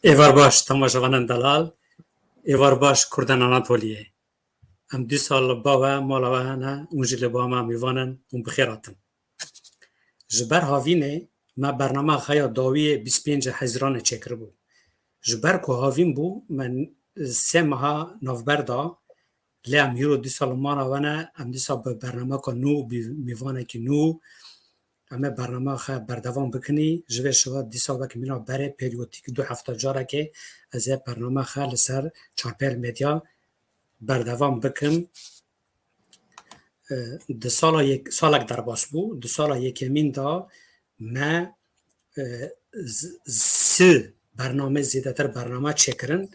ایوار باش تماشاوانان دلال، ایوار باش کردن آناتولیه. ام 2 سال باوه مالاوه نه اونجیل با ما میوانن اون بخیراتن. جبر هاوینه ما برنامه خیا داوی 25 حزیران چکر بو. جبر که هاوین بو من 3 ماه نوفبر دا لی ام یورو 2 سال مالاوه نه ام 2 سال برنامه که نو میوانه که نو اما برنامه خواهد بردوام بکنی جوه شما دیسا وکی مینا بره پریودیک 2 هفته جاره که از این برنامه خواهد لسر چارپل میدیا بردوام بکن. ده سالک در باس بو ده سال یکمین دا ما 3 برنامه زیده تر برنامه چکرن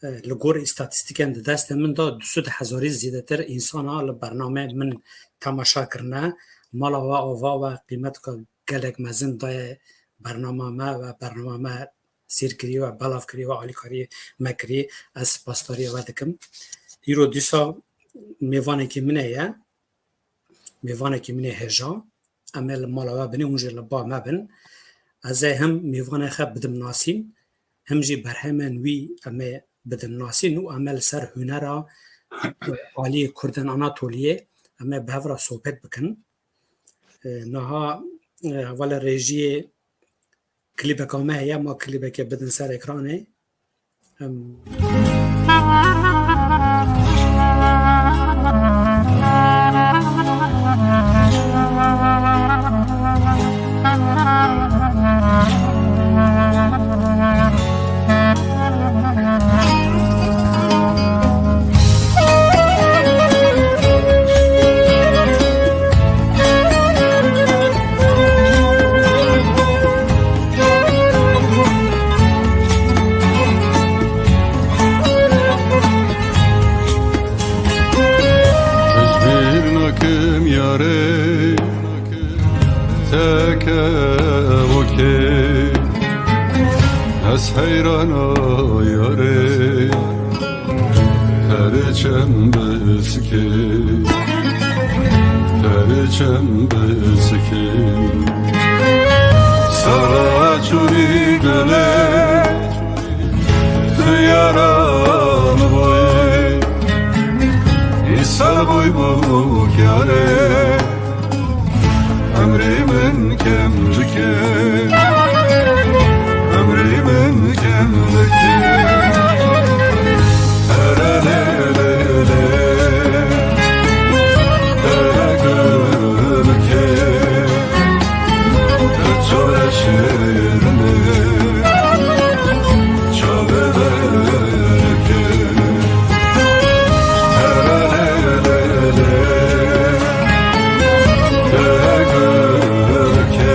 لگور استاتستیکن ده دست من دا 200,000 زیده تر انسان ها برنامه من تماشا کرنه مالا و آوا و قیمت که گلک مزن دای برنامه ما و برنامه ما سیر کری و بلاف کری و عالی کاری مکری از پاسداری و دکم ایرو دیسا میوانه که منه یا میوانه که منه هجا امل مالا و بنی اونجا لبا ما بن از هم میوانه خواه بدم ناسین هم جی برهمن وی اما بدم ناسین و امل سر هنر عالی کردن آناتولیه اما به هفرا صحبت بکن نها اول رژی کلیپ کامه هیا ما کلیپ که بدن سر اکرانه از حیران یاره پرچم بسکه سارا چوری گله خیاران بای ایسا بای بو کاره امری من کم بکه من کمدکی هرالله هرگرمکه چاره شیرنه چاله برکه هرالله هرگرمکه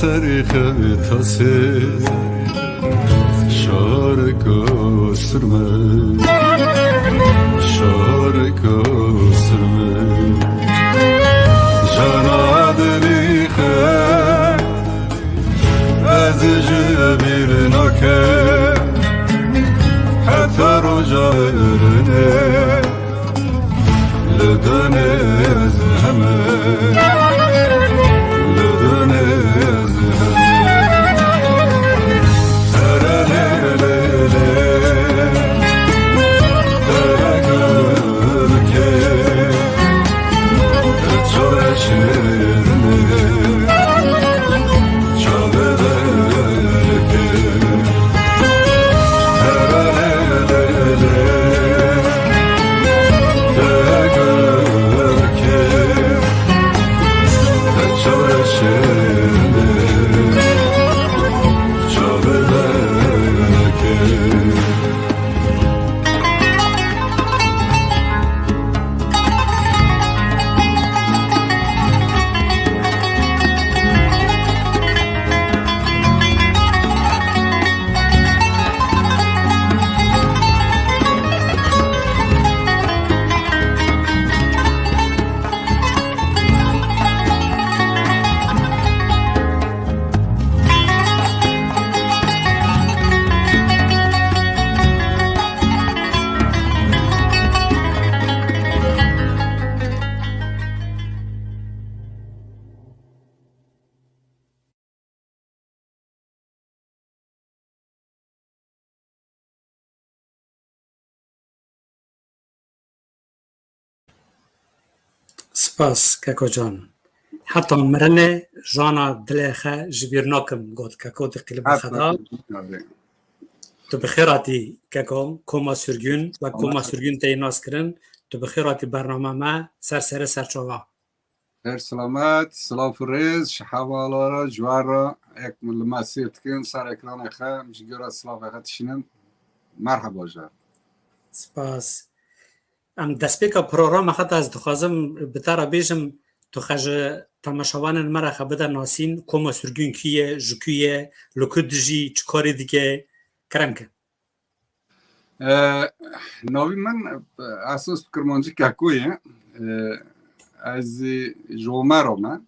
سری خطاسی شارکو سرمه شارکو سرمه جانا دلی خد از جبیر نکه حتی رو جارنه لدنه از همه سپاس کاکو جان حتی مرنه جانا دلخه جبیر ناکم گود کاکو دقیل بخدا تو بخیراتی کاکو کوما سرگون و کوما سرگون تی ناس کرن تو بخیراتی برنامه ما سر چوا هر سلامت سلام فریز شحوالارا جوارا اكمل ما سيرتكن صار اكران اخا مش جرا سلام اخا تشينن مرحبا جار سپاس ام دسپیکا پروگرام خط از دخوازم بتارا بیشم تو خج تماشاوان مرا خبده ناسین کوما سرگون کیه جکویه لکد جی چکاری دیگه کرم که ناوی من اساس کرمانجی کاکویه از جومارو من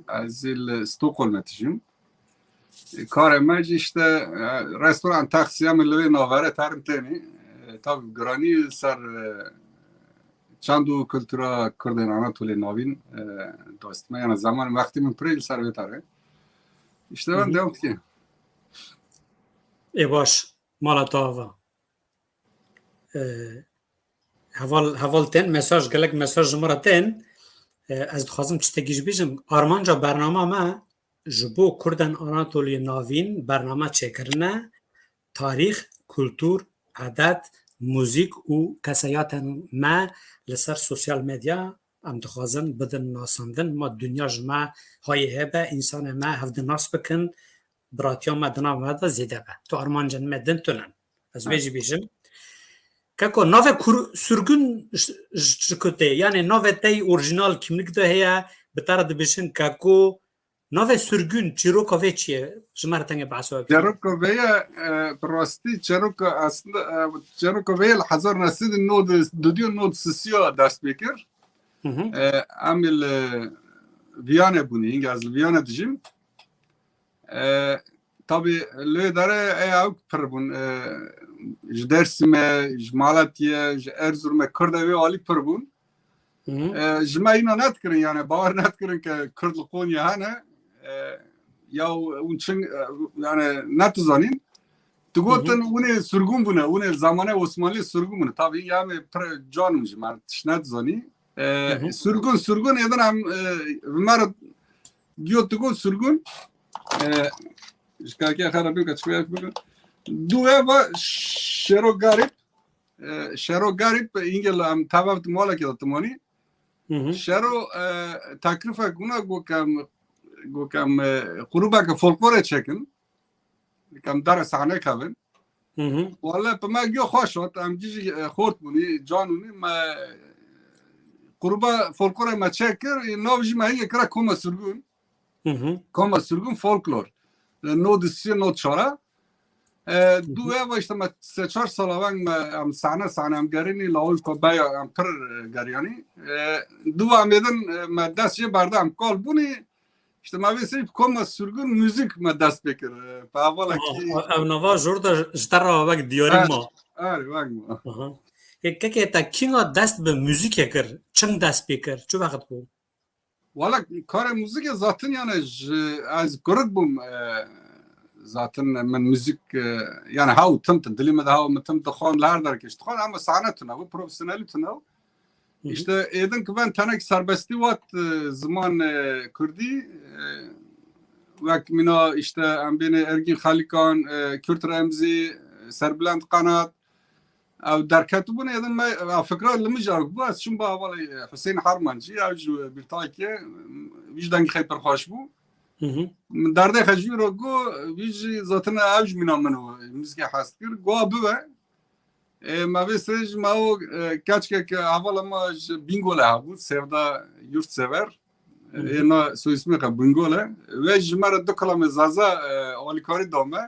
از استقلال نتیجم کار ماجی işte restoran taksiyam لوی ناوره ترم تنی tabi grani sar چندو کلتورا کردن آناتولی نوین دوست من یعنی زمان وقتی من پریل سر بتره işte ben devam ki باش مالا تاوا هوال تن مساج گلک مساج مرتين از دخوازم چتگیش بیجم آرمانجا برنامه ما جبو کردن آناتولی ناوین برنامه چکرنه تاریخ کلتور عادت موزیک و کسایات ما لسر سوسیال مدیا ام دخوازن بدن ناساندن ما دنیا جمع های هبه انسان ما هفته ناس بکن براتیا ما دنا ودا زیده به تو آرمانجا مدن تونن از بیجی بیجم kako nove sürgün çıkıtı yani nove tey orijinal kimlik de heye betara de beşin kako nove sürgün çiroko veçiye jmartenge bahsediyor. Çiroko veya prosti çiroko aslında çiroko veya hazır nasıl nod dudiyor nod sisiyo ders bekir. Amil Viyana bunu İngiliz Viyana diyeceğim. Tabii löydere eyavuk perbun Dersim'e, Malatya'ya, Erzurum'a, Kırda ve Ali perbun. Jmayna net kırın yani bağır net kırın ki Kırdık Konya hane ya unçın yani net zanin. Tugotan une sürgün buna, une zamane Osmanlı sürgün buna. Tabii yani canım jmar net zani. Sürgün eden hem vimar diyor tugo sürgün. İşkaki harabi kaçmaya yapıyor. Dueva şero garip İngil am tavaft mola ki atmani. Şero takrifa guna gokam kuruba ka folklore çekin. Kam dara sahne kavin. Valla pama gyo xoşot am cici xort buni canuni ma kuruba folklore ma çekir novji ma hiye kra koma sürgün. Koma sürgün folklor. No disiye no çara. دو وقت ما سه چهار سال وقت ما ام سحنه ام گرینی لاول کو بیا ام پر گریانی دو امیدن ما دست یه برده ام کال بونی işte ma vesi koma sürgün müzik ma dest bekir. Pavala ki ev nava jorda jtara vak diyorim ma. Ar vak ma. Keke ta kinga dest be müzik ekir. Çın dest bekir. Çu vakit bu? Valla kare müzik zaten yani az guruk bum zaten من müzik yani hav tımtı dilime de hav tımtı xanlar der ki işte xan ama sanatına bu profesyonelitine işte edin ki ben tanek serbesti vat zaman Kürdi vak mina işte em beni Ergin Halikan Kürt Remzi Serbülent Kanat او در کتبون ایدن ما فکر لمیجار بود از چون با اولی حسین حرمانجی اوج بیرتاکی ویجدان خیلی خوش بود در ده خجی رو گو ویج زاتن اوج مینام منو موسیقی هست کرد گو بوه ما ویسج ما او کاچ که اول ما بینگوله بود سودا یورت سور اینا سو اسمی که بینگوله و جمر دو کلام زازا آلیکاری دامه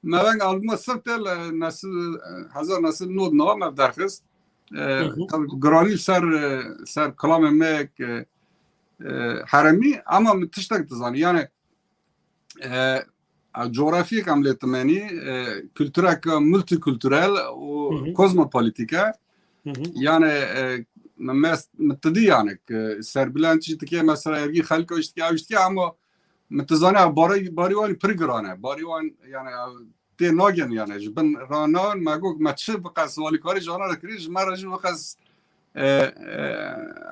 ما ben albuma sırtel nasıl hazır nasıl nod nam derkes tabii granil ser kalam emek harami ama müthiştak tazani yani coğrafi kamletmeni kültürel multikültürel o kozmopolitika yani müttedi yani serbilançı tike mesela ergi halka işte ama متزانه باری وان پرگرانه باری وان یعنی تی ناگن یعنی جبن رانان مگو مچه بقص والی کاری جانا رکریج مرج بقص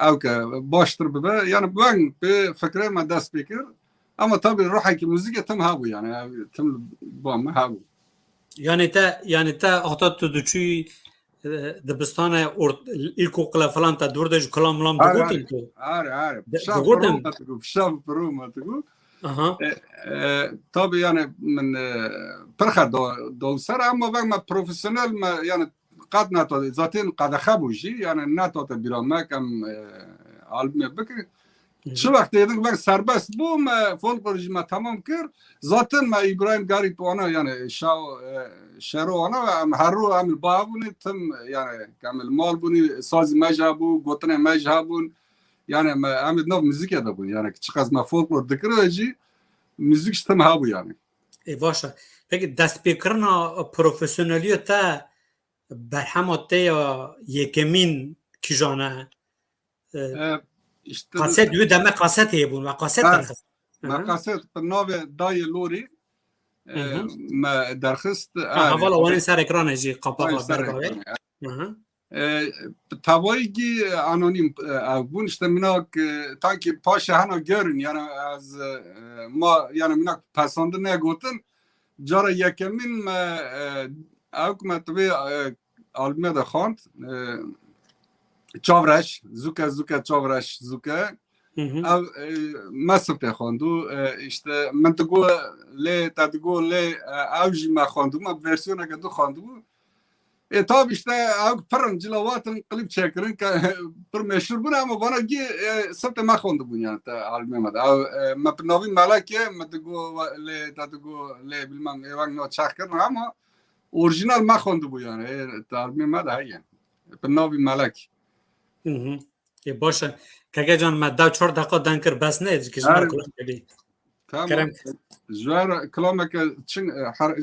او که باشتر ببه یعنی بان به فکره ما دست بکر اما tabii روحی که موزیک تم هاو یعنی تم بام هاو yani ta ahta tuduçu dibistana ilkokula falan ta durdaj kalam lam dugutun tu. Are. Dugutun. Şaf Roma tu. Tabii yani من perxa دوسر اما وقت ما پروفسیونل ما yani قد نتاد zaten قد خبوجی yani نتاد بیرامه کم albüme بکر şu vakit dedik ben serbest bu ma folklorji ma tamam kır zaten ma İbrahim Garip ona yani şero ona harru amil babuni tam yani kamil mal bunu saz mechabu gotne mechabun yani ma amil nov müzik da bu yani çıkaz ma folklor dikireci müzik işte ha bu yani. Başa. Peki destpêkirina profesyoneliyete berhemat ya yekemin kijane işte kaset diyor deme kaset hebun ve kaset derxist. Ma kaset nave dayı lori ma derxist Havala onun ser ekran eji kapakla bergave. Tavayı ki anonim bun işte minak ta ki paşa hana görün yani az ma yani minak pasandı ne gotun jara yekemin ma avkma tabi albüme de khant çavraş zuka çavraş zuka ev masrte khandu işte mentıgo le tadgo le avji ma khandu ma versiyona kadar khandu tabi işte pırın cilavatın klip çekirin pır meşhur bu ama bana ki sabte ma khandu bu yani albüme de ma pnavi malake mentıgo le tadgo le bilmem evan no çakırın ama orijinal ma khandu bu yani albüme de hayyan pnavi malak باشه که جان ما 4 دقیقه دنکر بس نه که شما کلام کردی tamam جوار کلامك چن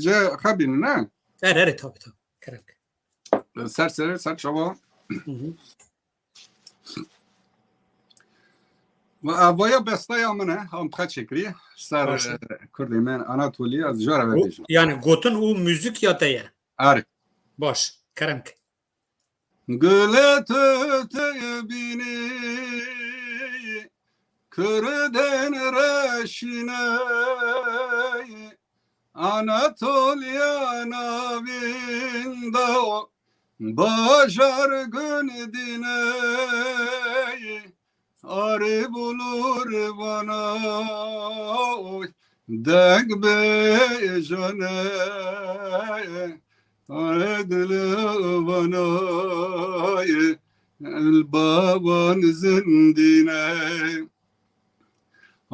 جا خبين نه اره tabii کرم سر شما و اویا بستای منه هم بخاط شکری سر کردی من آناتولی از جوار بدیشم yani gotun o müzik ya teye آره baş کرم Güle tütü bini Kürden reşine Anatolia navinda Başar gün dine Arı bulur bana Dek bejane Adlı bana el baban zindine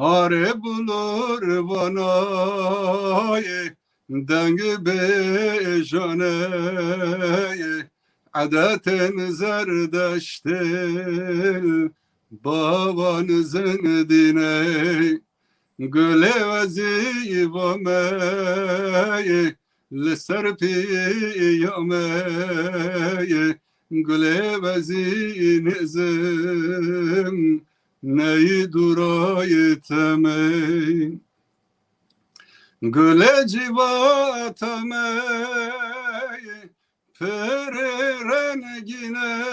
Hare bulur vanay deng bejanay adetin zerdeştil babanızın dine güle vazivamey لسر پیامه گل وزی نزم نی دورای تمه گل جیواتمه پر رنگینه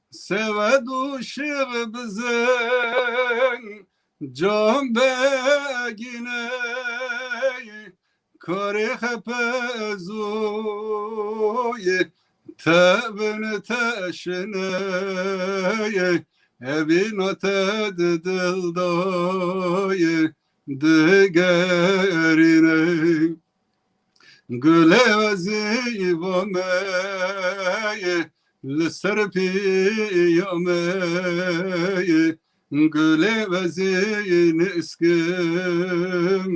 سود و شیغ بزن جام بگینه کاری خپزوی تبن تشنه evin dildayı digerine güle vazivameye لسرپیامه گله وزین اسکم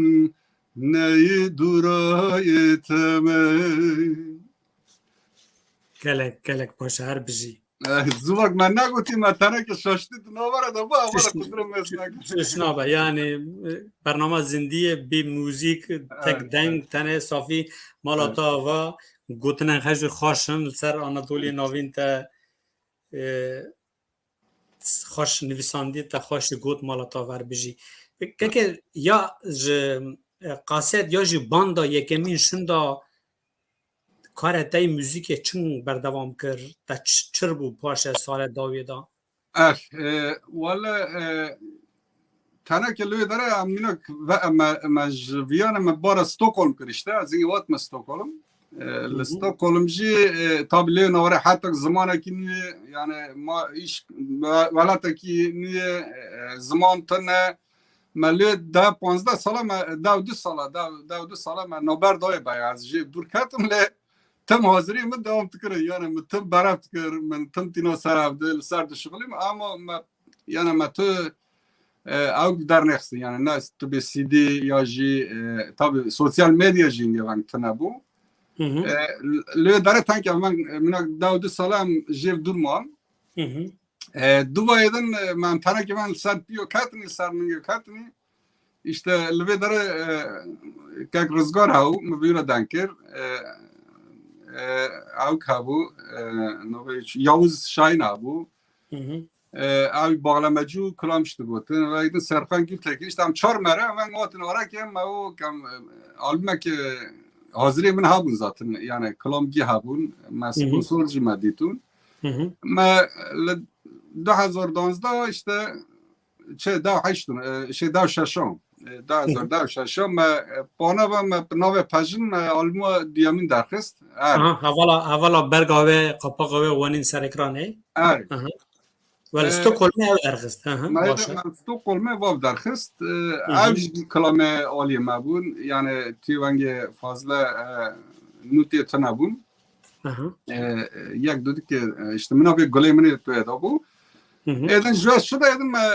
نی دورای تمه گلک باشه هر بجی زوغ من نگوتی متنه که شاشتی نواره دا با اولا کدرم مثل شنابه یعنی برنامه زندیه بی موزیک تک دنگ تنه صافی مالا تا و گوتنن خش خوشن سر آناتولی نوین تا خوش نویساندی تا خوش گوت مالا تا ور بجی که یا قاصد یا جی باندا یکمین شندا کار تای موزیک چون بردوام کرد تا چر بو پاشه سال داویدا والا تنه که لوی داره امینو مجویان مبار استوکولم کرشته از این وقت مستوکولم لستوکولم جی تابلی نوره حتی زمانه که نیه یعنی ما ایش ولات که نیه زمان تنه ملی 15 ساله ما 12 ساله ما نوبر دای باید از جی دور کتم لی تم حاضری من دوام تکره یعنی من تم برف تکر من تم تینا سر عبدال سر شغلیم اما ما یعنی ما تو او در نخستی یعنی نه تو به سی دی یا جی تابی سوسیال مدیا جی نیوان تنبو لی داره تنک من 12 ساله هم جیو دور مام دو بایدن من تنه که من سر پیو کتنی سر نگیو کتنی işte lüve dare kak rızgar hav mevira dankir av kabu Yavuz Şahin abu av bağlamacı kılamıştı botin ve idin serkan gül tekir işte am çar mere ben otin olarak hem o kam albüme ki hazırı min habun zaten yani kılamgi habun ma sponsorcu maditun ma 2012 işte şey daha haştun şey daha şaşam daha şaşam bana ve nove pajin alma diyamin darxist havala bergave kapagave wanin serekrane ولی استکهلم درخست باشه استکهلم واب درخست اوج کلمه عالی ما بون یعنی تیوانگ فاضله نوتی تنابون یک دودی که işte منابع گلی منی توی دابو ایدن جوش شده ایدن ما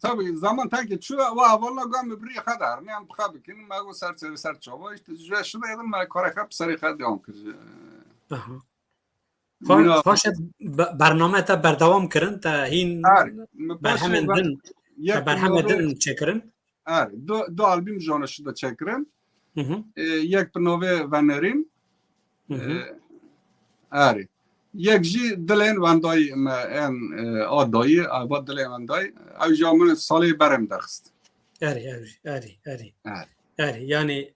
tabi zaman tanki çu ve valla gam biri kadar ne am bxabi kin ma go sar çaba işte جوش شده ایدن ما کار خب سری خد دیام کرد خوش برنامه تا بردوام کردن تا این برهمه دن چکرن دو آلبوم جانشو دا چکرن یک پنوه ونرین یک جی دلین وندای ان آدایی آباد دلین وندای او جامون سالی برم درخست اری یعنی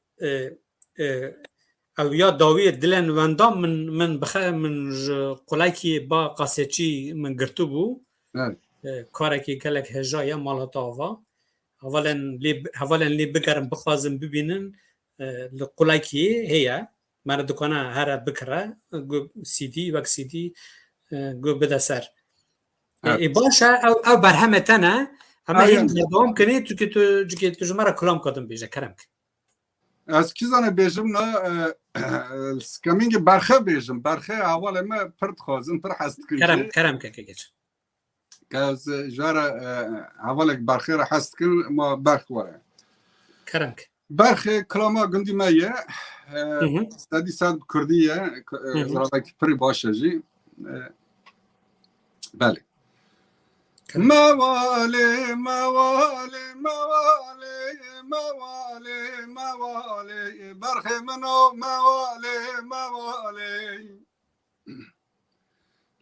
او یا داوی دلن وندام من قلایکی با قاسچی من گرتو بو کارکی گلک هجایا مالاتاوا اولا لی بگرم بخوازم ببینن قلایکی هیا من دکانه هر بکره گو سی دی وک سی دی گو بده سر باشه او برهمه تنه اما این دوام کنی تو جمعه کلام کدم بیجه کرم کن از کی زنه بیجم نه سکمینگ برخه بیجم برخه اول ما پرت خوازم پر حست کنی کرم که گیج که از جاره حوالک برخی را هست کن ما برخ واره کرنک برخ کلاما گندی مایه سادی ساد کردیه زرابه که پری باشه جی بله موالي موالي موالي موالي موالي برخي منو موالي موالي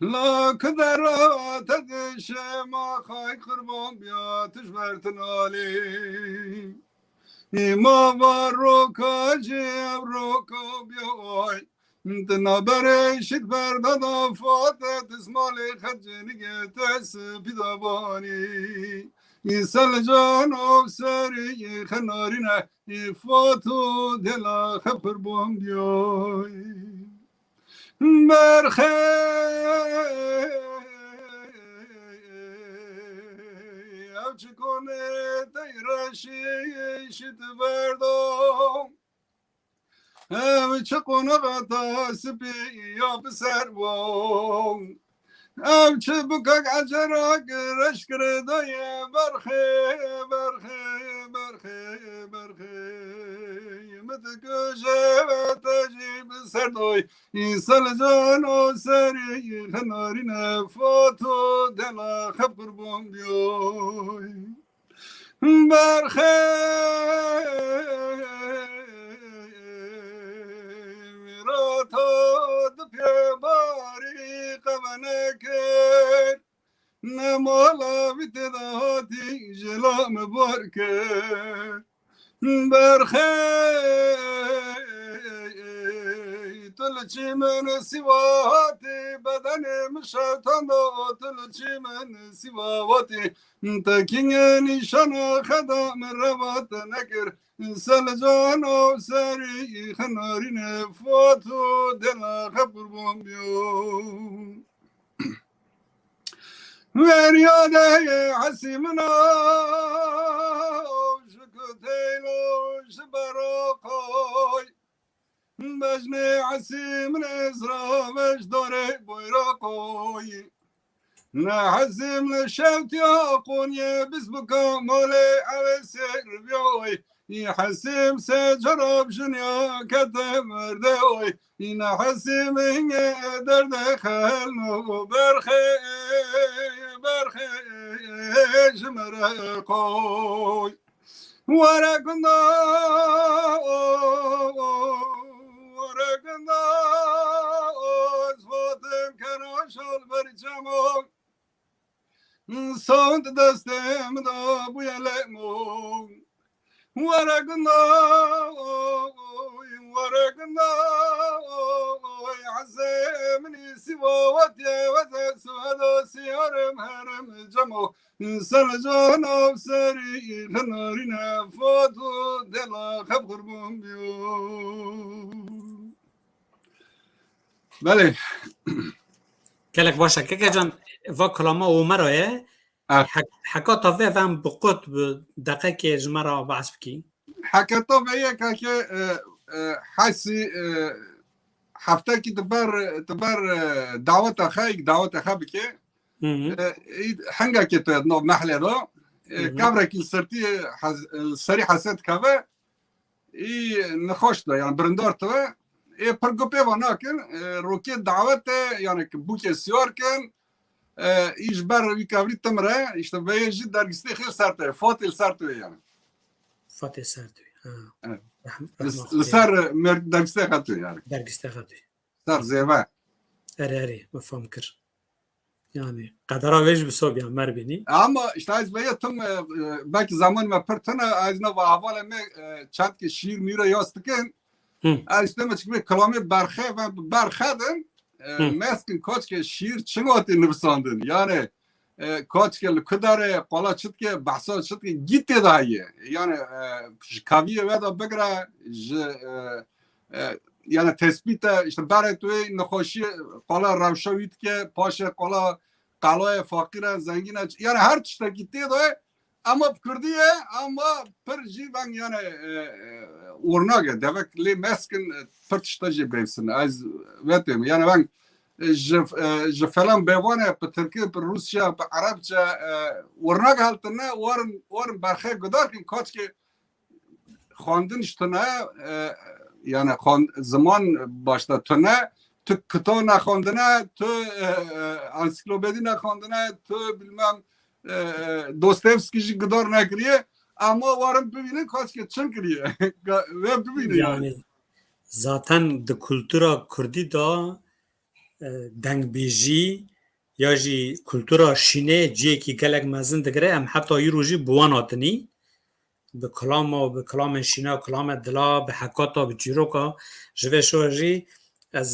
لا كدرا تدش ما خاي خربان بيا تجبر تنالي ما بروكا جيب روكا بيوي تنابري شد بردادا فاتت اسمالي خجني تس بداباني يسال جانو سري خنارنا فاتو دلا خبر بوم بيوي برخي او چکونه تیرشی شد بردام او چکونه غطا سپی یا بسر بام او چه بکک عجرا گرش کردای برخی برخی برخی برخی متکشه و تجیب سردوی ایسال جان و سری خناری نفاتو دلا خبر بام بیوی برخی میراتا دو پیباری قبنکر نمالا بیت دهاتی جلام بارکر برخی تلچی من سواتی بدن مشتان دو تلچی من سواتی تکینگ نیشان خدام روات نکر سال جان و سری خنارین فاتو دل خبر بوم بیو وریاده حسیمنا شکتیلو شبراقای بجنه حسیم نزرا وش داره بایراقای نه حسیم نشوت یا قونیه بس بکا مولی عویسر بیوی ای حسیم سه جراب جنیا کده مرده اوی این حسیم اینگه درد خلنو برخی برخی جمره قوی ورکندا ورکندا از فاطم کناشال بری جمال سوند دستم دا بویلمون ورقنا ورقنا عزمني سواتي وتسواد سيارم هرم جمو سلجانا وسري خنارنا فاتو دلا خبر بوم بيو بله کلک باشه که جان و کلاما و مرایه حکا تاوه وام بقوت دقیقه که جمرا بعث بکی حکا تاوه که حسی هفته که تبر دعوت خیک دعوت خب که هنگا که تو نو محله رو کبره که سری حسد که ای نخوش ده یعنی برندار تو ای پرگوپه و ناکن روکی دعوت یعنی که بوک سیار کن ایش بر وی کابری تمره işte ویجی درگسته خیلی سرته فاتل سرته یعنی فاتل سرته سر مرد درگسته خطوی yani درگسته خطوی سر زیوه اری مفهوم کر yani قدرا ویج بسوب yani مر بینی ama işte az böyle tüm belki zaman ve pertana azna ve havalı me çat ki şiir mira yastıkın az demek ki kalami barxe ve barxadın meskin koç ki şiir çingoti nivsandın yani koç ki kadar qala çıt ki bahsa çıt ki gitti dahi yani kaviye ve da begra yani tespite işte baretoy nakhoshi qala ravshavit ki paşa qala qalay fakir zengin yani her tişte gitti dahi ama Kürdiye ama percivan yani ornaga demek li meskin pertiştacı bevsin az vetim yani ben جفلان بيوانه بتركيا بروسيا بعربجة ورناق هالتنا ورن برخه قدار كن كاتشي خواندن اشتنا يعني خواند زمان باشتا تنا تو کتاب نخواندنه تو انسیکلوپدی نخواندنه تو bilmem Dostoyevski'yi gıdar nekriye ama varım bibine kaç ki çın kiriye ve bibine yani zaten de kultura Kurdi da dengbêjî ya jî kultura şînê ciyekî gelek mezin digire em heta îro jî bi wan hatinî bi kilama bi kilamên şîna kilamê dila bi hekata bi çîroka ji vê şoê jî ez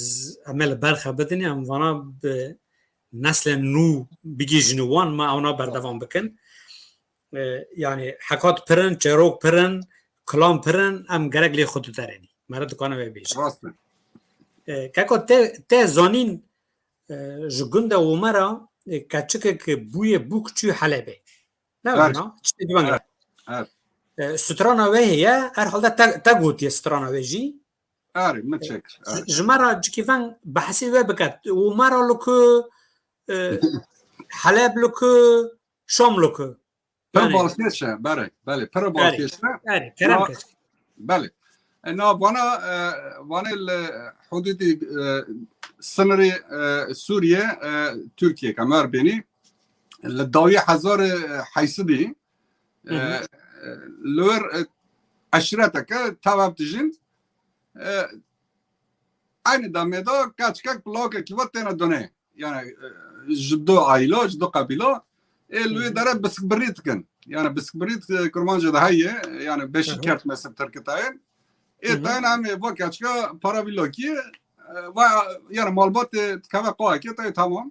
em ê li ber xebidinê em vana bi neslên nû bigîjîne wan me ewna berdevam bikin yani hekat pirin çêrok pirin kilam pirin em gerek lê xwe tu derênî me re dikane vê bêjin keko te zanîn ji gunda Umera keçikek bûye bûk çû Helebê ne wana çi divan strana wê heye herhalde te gotiye strana wê jî Arı mı çek ji me re cikîvan behsî wê biket Umera li ku Heleb li ku Şam li ku per balkeşe bale per balkeşe kerem keç bale أنا وانا الحدود سنري سوريا تركيا كمار بيني الضوية حزار حيصدي لور عشرتك تواب تجين aynı dameda kaçkak bloka kivatena done yani jdo aile jdo kabila elwe dara biskbritken yani biskbrit kurmanca da hayye yani 5 kart mesela Türkiye'den تاین همه با کچکا para vloki و yani malbat kava qoa ki tamam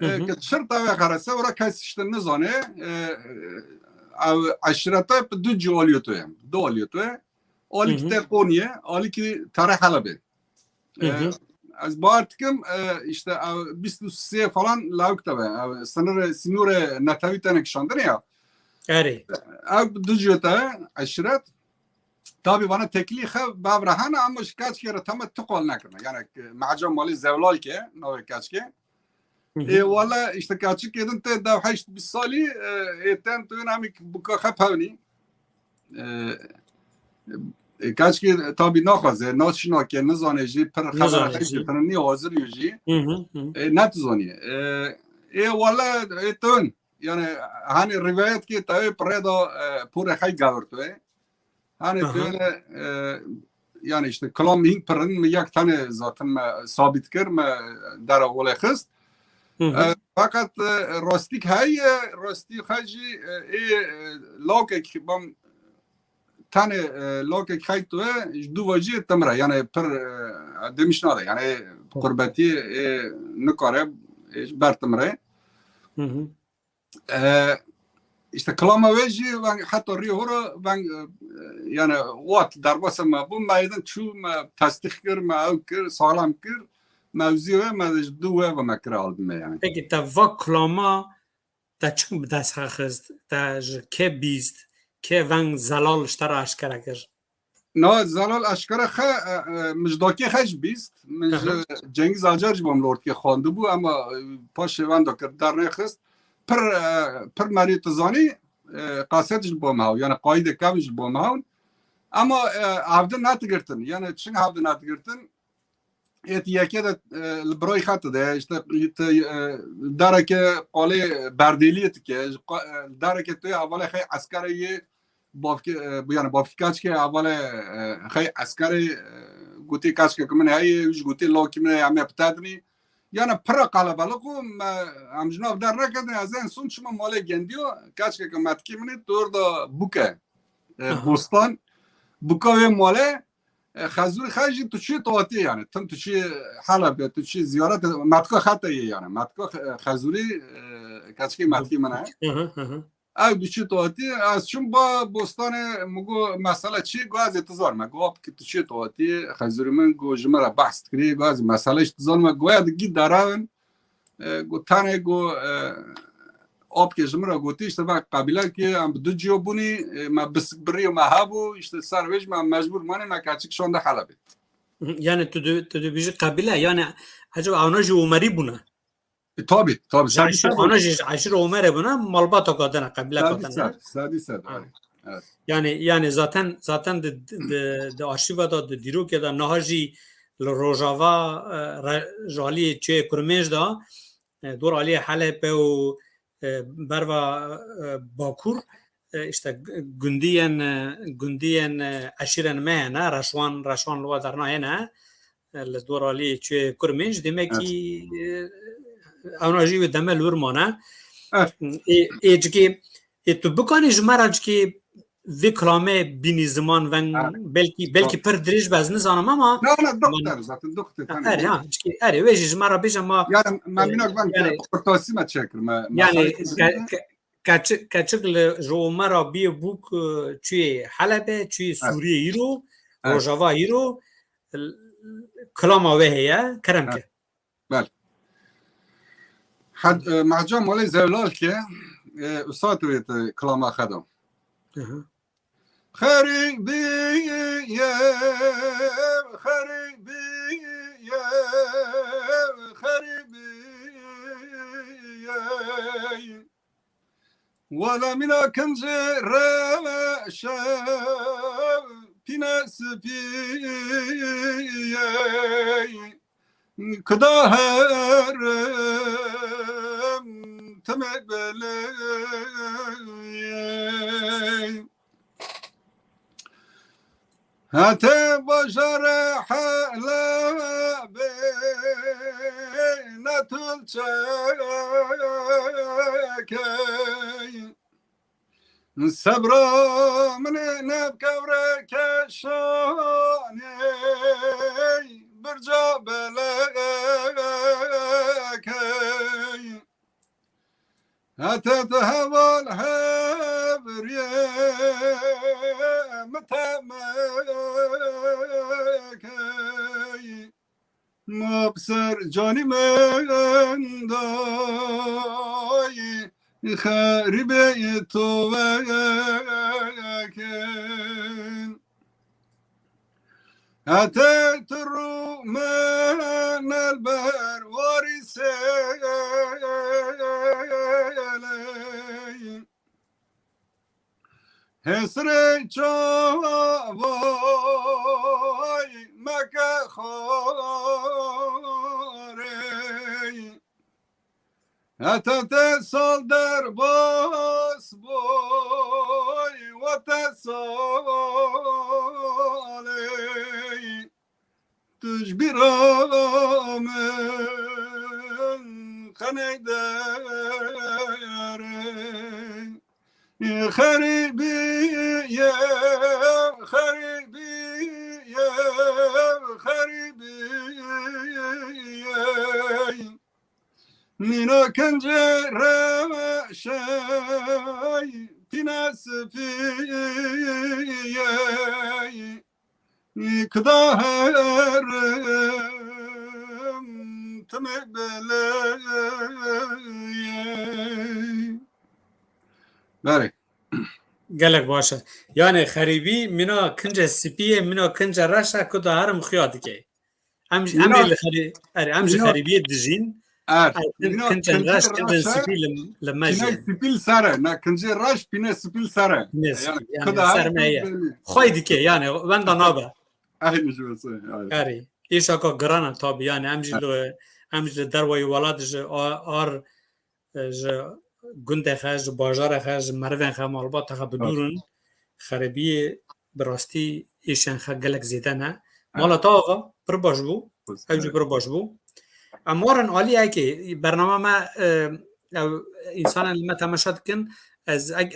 که شرط و خرسه ورا کسیشت نزانه او عشرتا دو جوالیتو هم دو آلیتو آلی که تقونیه آلی که تاره حلبه از بارتکم işte 23 falan lavukta ve sınır natavi tanıkşandır ya او دو جوتا عشرت tabi bana teklife bavrahana ama kaç kere tam tıkol nakırma yani macam mali zevlal ki ne kaç ki valla işte kaç kedin te da haşt bir sali eten tu namik bu ka havni kaç ki tabi naxaze naşina ki ne zaneci per xabar haşt per ni hazır yuji ne tuzani valla etun yani hani rivayet ki tabi preda pure hay gavrtu hani böyle yani işte kalam hing pırın mı yak tane zaten sabit kır mı dara olay kız fakat rostik hay rostik hacı lokek bam tane lokek hay tu duvacı tamra yani pır demiş nada yani kurbeti ne kare bertamre işte kalama veji ben hatta rihora ben yani wat darbasa ma bu meydan şu ma tasdik kır ma kır sağlam kır mevzi ve mevzu ve makr aldım yani. Peki ta va kalama ta çim bdas xist ta ke bist ke van zalal iştara aşkara kır. No zalal aşkara xa mjdaki xaj bist Cengiz Acar bom lord ki xandı bu ama paşe van da kır dar ne xist پر مری تزانی قاصدش بوماو yani قاید کامش بوماو ama avda nat girtin yani çin avda nat girtin et yeke de broy khatte de işte darake qale berdeliyet ki darake to avale khay askari bavki bu yani bavki kaç ki avale khay askari guti kaç ki kimin hay guti lo kimin am yaptadni yani para kalabalık o amcına der ne kadar azen sunçma mole gendiyor kaç ki matkimini orada buke bostan buka ve mole خازوری خارجی تو چی توتی yani tam tu çi Halep tu çi ziyaret matka hatta yani matka خازوری kaç ki matki mana ay tu çi توتی az çum ba bostane mugo mesela çi gaz etizar ma go ki tu çi توتی خازوری من go jmara bahs kri gaz mesela etizar ma go ya git daran go tane go op ki jmara goti işte bak kabila ki am du jobuni ma bisbri ma habu işte sarvej ma mecbur mane ma kaçık şu anda Halep'e Yani tu biji kabile yani acaba avnaji Umeri buna. Tabii sadî ser Avnaji aşır Umeri buna malbata kadına kabile kadına. sadî ser evet. Yani zaten de arşiva da de dîrokê da niha Rojava jaliyê çê Kurmêj da dor aliyê Helepê û berva Bakur işte gundiyên eşîrên me hene reşwan li we derna hene li dor aliyê çê Kurmêj demekî ewna jî wê deme li wir mane tu bikanî ji me re cikî vê kilamê bînî ziman belkî pir dirêj bez nizanim ama zaten doktor wê jî ji me re bêje ma yani me minak ben portasî me çekir me yani keçik li ji me re bîye bûk çûyê Helepê çûyê Sûriyê îro Rojava îro kilama wê heye kerem ke محجا مالی زلال که استاد وید کلاما خدم خریبیه ولا منا کنجه رشا پینه سپیه كداهرم تمبلي هاتي بشر حلا بينا تلشاكي صبرا من نبكورك شاني برجع بلاكي هتت هوا الحبر يا متمكي ما بسر جاني من داي خريبي توكن أتيت الرومان البر ورسالي هسري جواي مكا خاري أتت صدر باس بوي وتصالي تجبرام خنيداري يا خريبي يا خريبي يا خريبي نينا كنجر شاي تناس فيي كداهرم تمبلي بله gelek başa yani xeribî mina kince spiyê mina kince reşa ku da herim xuya dike em ji xeribiyê dijîn kince reş kince spî li me jî سپیل سره نه کنجه راش پینه سپیل سره sermeye xwe dike yani wenda nabe aynı şey erê îşaka giran e tabî yani em jî li derweyî welat ji ar ji gundê xwe ji bajarê xwe ji merivên xwe malbata xwe bidûrin xeribiyê bi rastî êşên xwe gelek zêde ne mala te ava pir baş bû ew jî pir baş bû em warin aliyekê bername me însanan li me temeşa dikin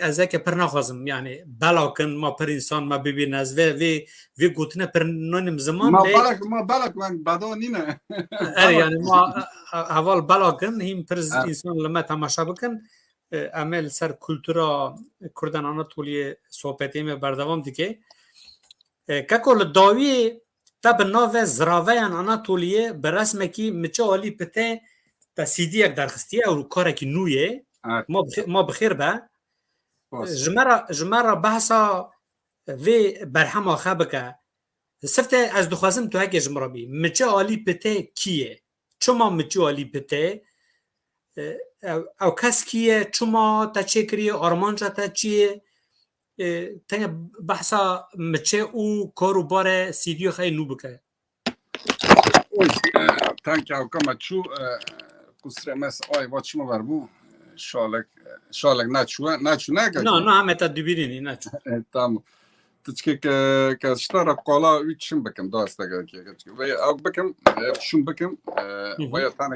ez eke pir naxwazim yani belakin ma pir însan me bibînin ez vê gotine pir nanim ziman ما بالك من بدا نینه yani ma heval belakin hîn pir însan li me temeşa bikin em ê li ser kultura Kurdan Anatoliyê sohbetê me berdewam dike keko li dawiyê te bi navê ziraveyan Anatoliyê bi resmekî miçe alî pite te CDyek derxistiye ew karekî nû ye ma bixêr be ji me re behsa vê berhema xwe bike سفته از دخوازم تو هکش مرابی مچه عالی پته کیه چما مچه عالی پته او کس کیه چما تا چه کریه آرمانجا تا چیه تنگ بحثا مچه او کارو باره سیدیو خیلی نو بکه تانک او کما چو قصر مس آی وات شما بربو شالک نچو نه همه تا دوبیرینی نچو tamam تشكيك كاشترى قولا ويتشم بكم داست اگر و او بكم شون بكم و تانا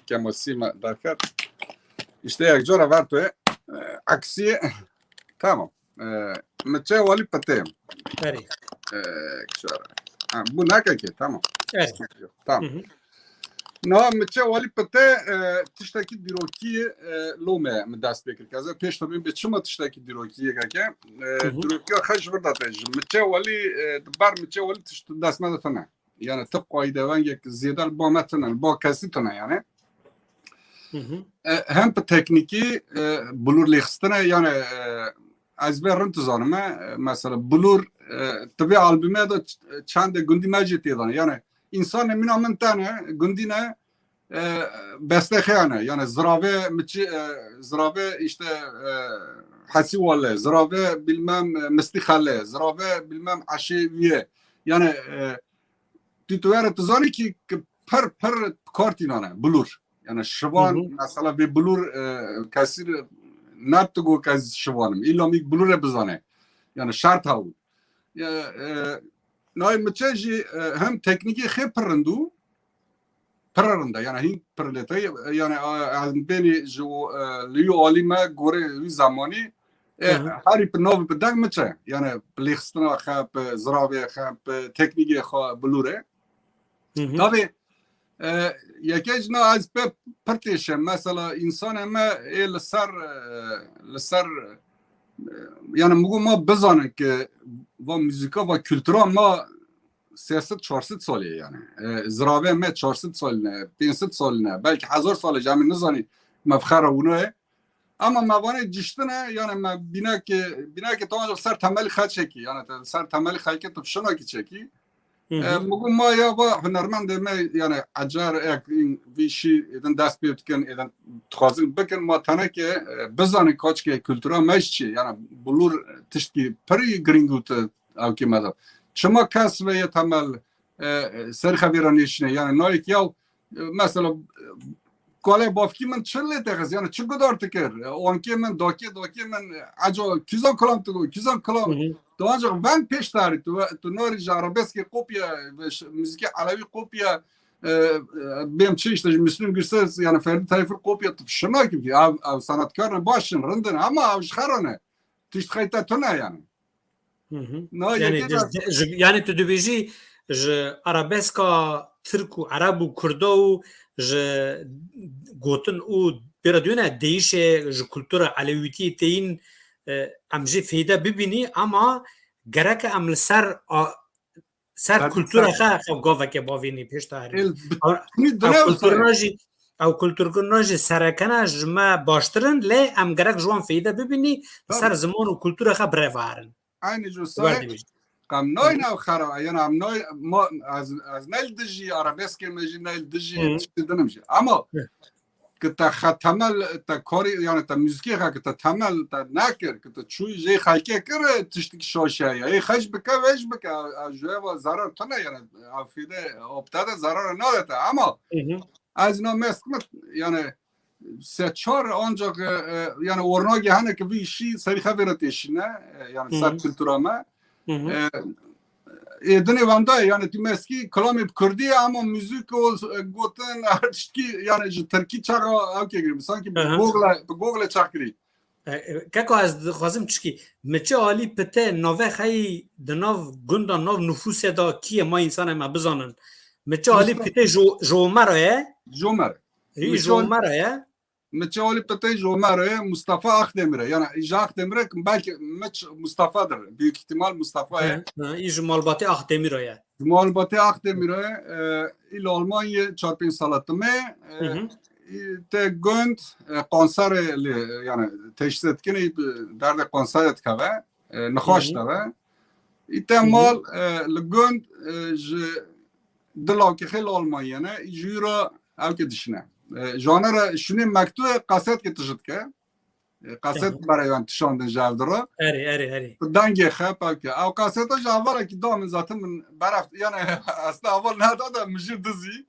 که موسیما داركت işte یک جورا ورتو عكسي tamam متى ولي بتم بری bu naka ki tamam بری tamam نه متى ولي بته تشتكي ديروكي لومه من داست بكر كذا پیش تو به چما تشتكي ديروكي که ديروكي خش برداتج متى ولي دبر متى ولي تشت داست ما تنا يعني تبقى ايدوان یک زياده با متنا با كسي تنا يعني هم تكنيكي بلور ليخستنا يعني از برن تزانم مثلا بلور تبي albüme da çande gündi mecit yadan yani insan emin من tane gündine bestexane yani zrave işte hasivalle zrave bilmem mestikhale zrave bilmem aşeviye yani tituvere tuzani ki per kartinane bulur yani şıvan mesela bir bulur kasir naptıgo kaz şıvanım illamik bulur bezane yani şart havu نای مچه‌جی هم تکنیکی خیلی پرنده yani هین پرنده yani از بین جو لیو عالمه گوره وی زمانی هری پر نو بدن مچه yani بلیخستنا خب زراوی خب تکنیکی خو بلوره tabi یکیج نه از پرتیشه مثلا انسان ما لسر yani bugün ma bezanın ki va müzika va kültüra ma siyaset 400 salı yani zirave me 400 salı 500 salı belki 1000 salı cami nizani mefkhara onu ama mavane ciştine yani ma bina ki tamam ser temel xaçeki yani ser temel xayke tuşuna ki çeki bugün ma ya va hünermend me yani acar ek bir şey eden ders bitken eden txazın bakın ma tane ki bezanı kaç ki kültüra meşçi yani bulur tişki peri gringut av ki madem çama kas ve temel ser xabiran işine yani naik ya mesela kale bafki men çelle teğiz yani çı kadar teker onki men doki men aco kizan kalam tu kizan kalam تو ancak ben peş tarih tu nori arabeski kopya ve müzik alavi kopya benim işte Müslüm Gürses yani Ferdi Tayfur kopya şuna gibi av sanatkarın başın rındın ama av şarane tiştkayta tuna yani yani tu dibêjî ji arabeska Türk û Arab û Kurdo û ji gotin û pêra duyune değişe ji kultura Alewîtiyê teyîn em jê fêde bibînî ama gerek em li ser kultura xe goveke bavînî pêş tarî ew kulturkirina jî serekena ji me baştirin lê em gerek ji wan fêde bibînî ser ziman û kultura xe birêvarin aynı cüsa kam noy nav xara yani am noy az nel diji arabeske meji nel diji tiştidinim ama که تا ختمل تا کاری یعنی تا موسیقی که تا تمل تا نکر که تا چوی جه خالکی کره تشتی شاشه ای خش بکه وش بکه جوه و ضرر تنه یعنی افیده ابتدا ضرر نداره اما از اینا مثل یعنی سه چهار آنجا یعنی ورناگی هنه که ویشی سری خبرتشینه یعنی سر کلتورامه Edine vanda yani tümeski kalam Kürdi ama müzik o goten artistki yani Türkiye çağa avke gibi sanki Google çakri. Kako az xwazim çiki meçe ali pete nove xey de nav gunda nav nüfusa da ki ma insan ma bizanin meçe ali pete jomara ye jomara ye meçe ali pete jomara ye Mustafa Akdemir'e yani Akdemir'e belki Mustafa'dır büyük ihtimal Mustafa'ya malbatı Akdemir'e ye malbatı Akdemir'e il Almanya çarpın salatme te gönd konser yani teşhis etkeni derde konser etkave nexwaş da ve İhtimal lgund dila ki xel Almanya'na jura ev ki dişine. Janera şunu mektubu kaset ki tişit ke. Kaset barayan tişandın javdara. اری Dengi xep ev ki. Ev kaseta javara ki damın zaten min bereft yani aslında aval nada da mijir dizi.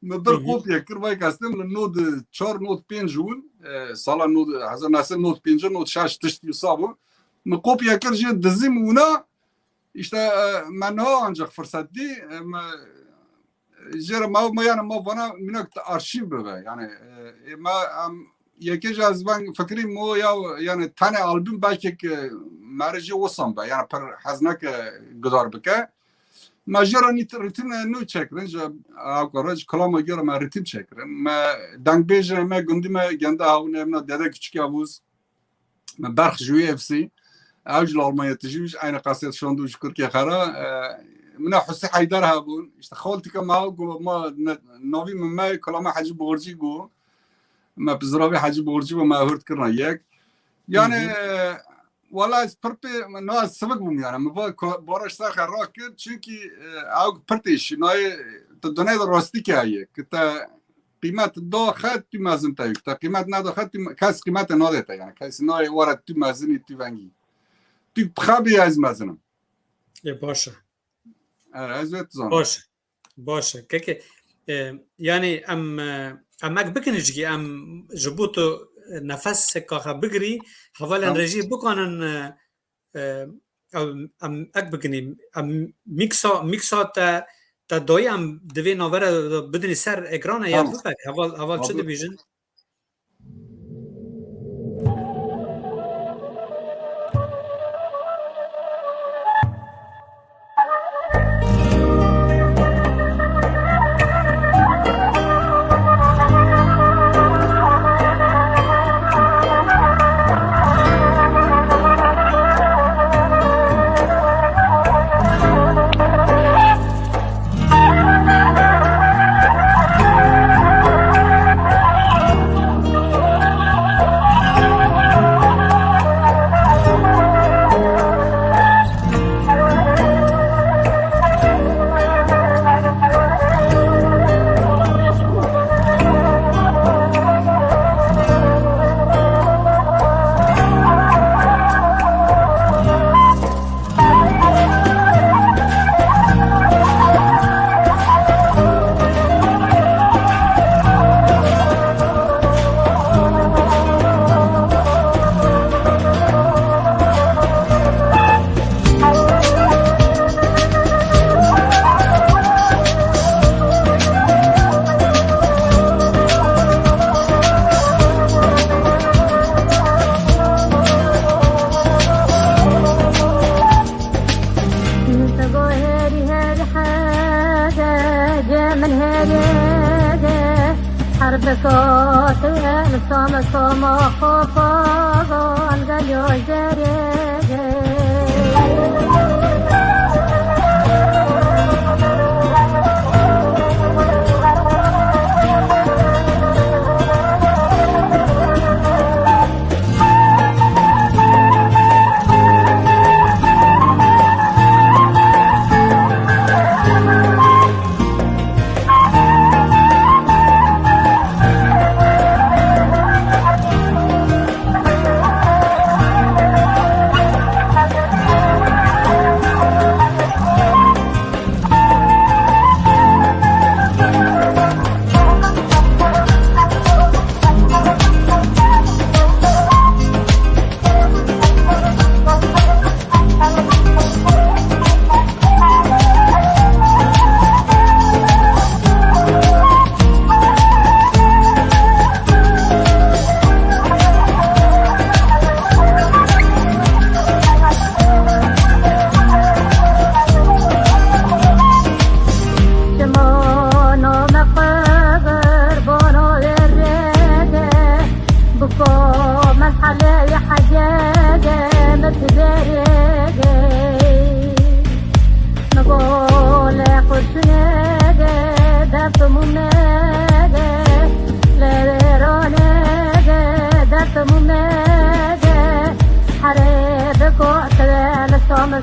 Bir kopya kırvay kastem nod 4 nod 5 jun sala nod hazır nasıl nod 5 nod 6 tişti sabu. Mi kopya kırjı dizim ona işte menha ancak fırsat değil. Jere ma yani ma bana minak arşiv böyle yani ma yekej az ben fikrim o ya yani tane albüm belki merci olsam be yani per haznak gıdar bike ma jere ritim nu çekrin avkaraj kalama göre ma ritim çekrin ma dangbeje ma gündüme gende havune ma dede küçük yavuz ma berx juye FC avcı Almanya tecrübüş aynı kaset şu anda Türkiye kara من حسي حيدر هابون اشتخولتي كما ما نوفي من ما كلام حاجة بورجي جو ما بزرابي حاجة بورجي وما هرت كرنا ياك يعني ولا سبربي ناس سبق بوم يعني ما بورش ساخ راكد çünkü او برتيش ناي تدوني دراستي كاي كتا قيمة دو خد تمازن تايك تا قيمة نادو خد كاس قيمة نادتا يعني كاس ناي ورا تمازني تيفانجي تي بخابي از مازنم باشه Evet zor. باشه که یعنی ام اک بکنیجی ام جبوتو نفس کاخه بگری حوالا رژی بکنن ام اک بکنیم ام میکسا تا دایی ام دوی نوره بدنی سر اکرانه یا بپک حوال چه بیجن؟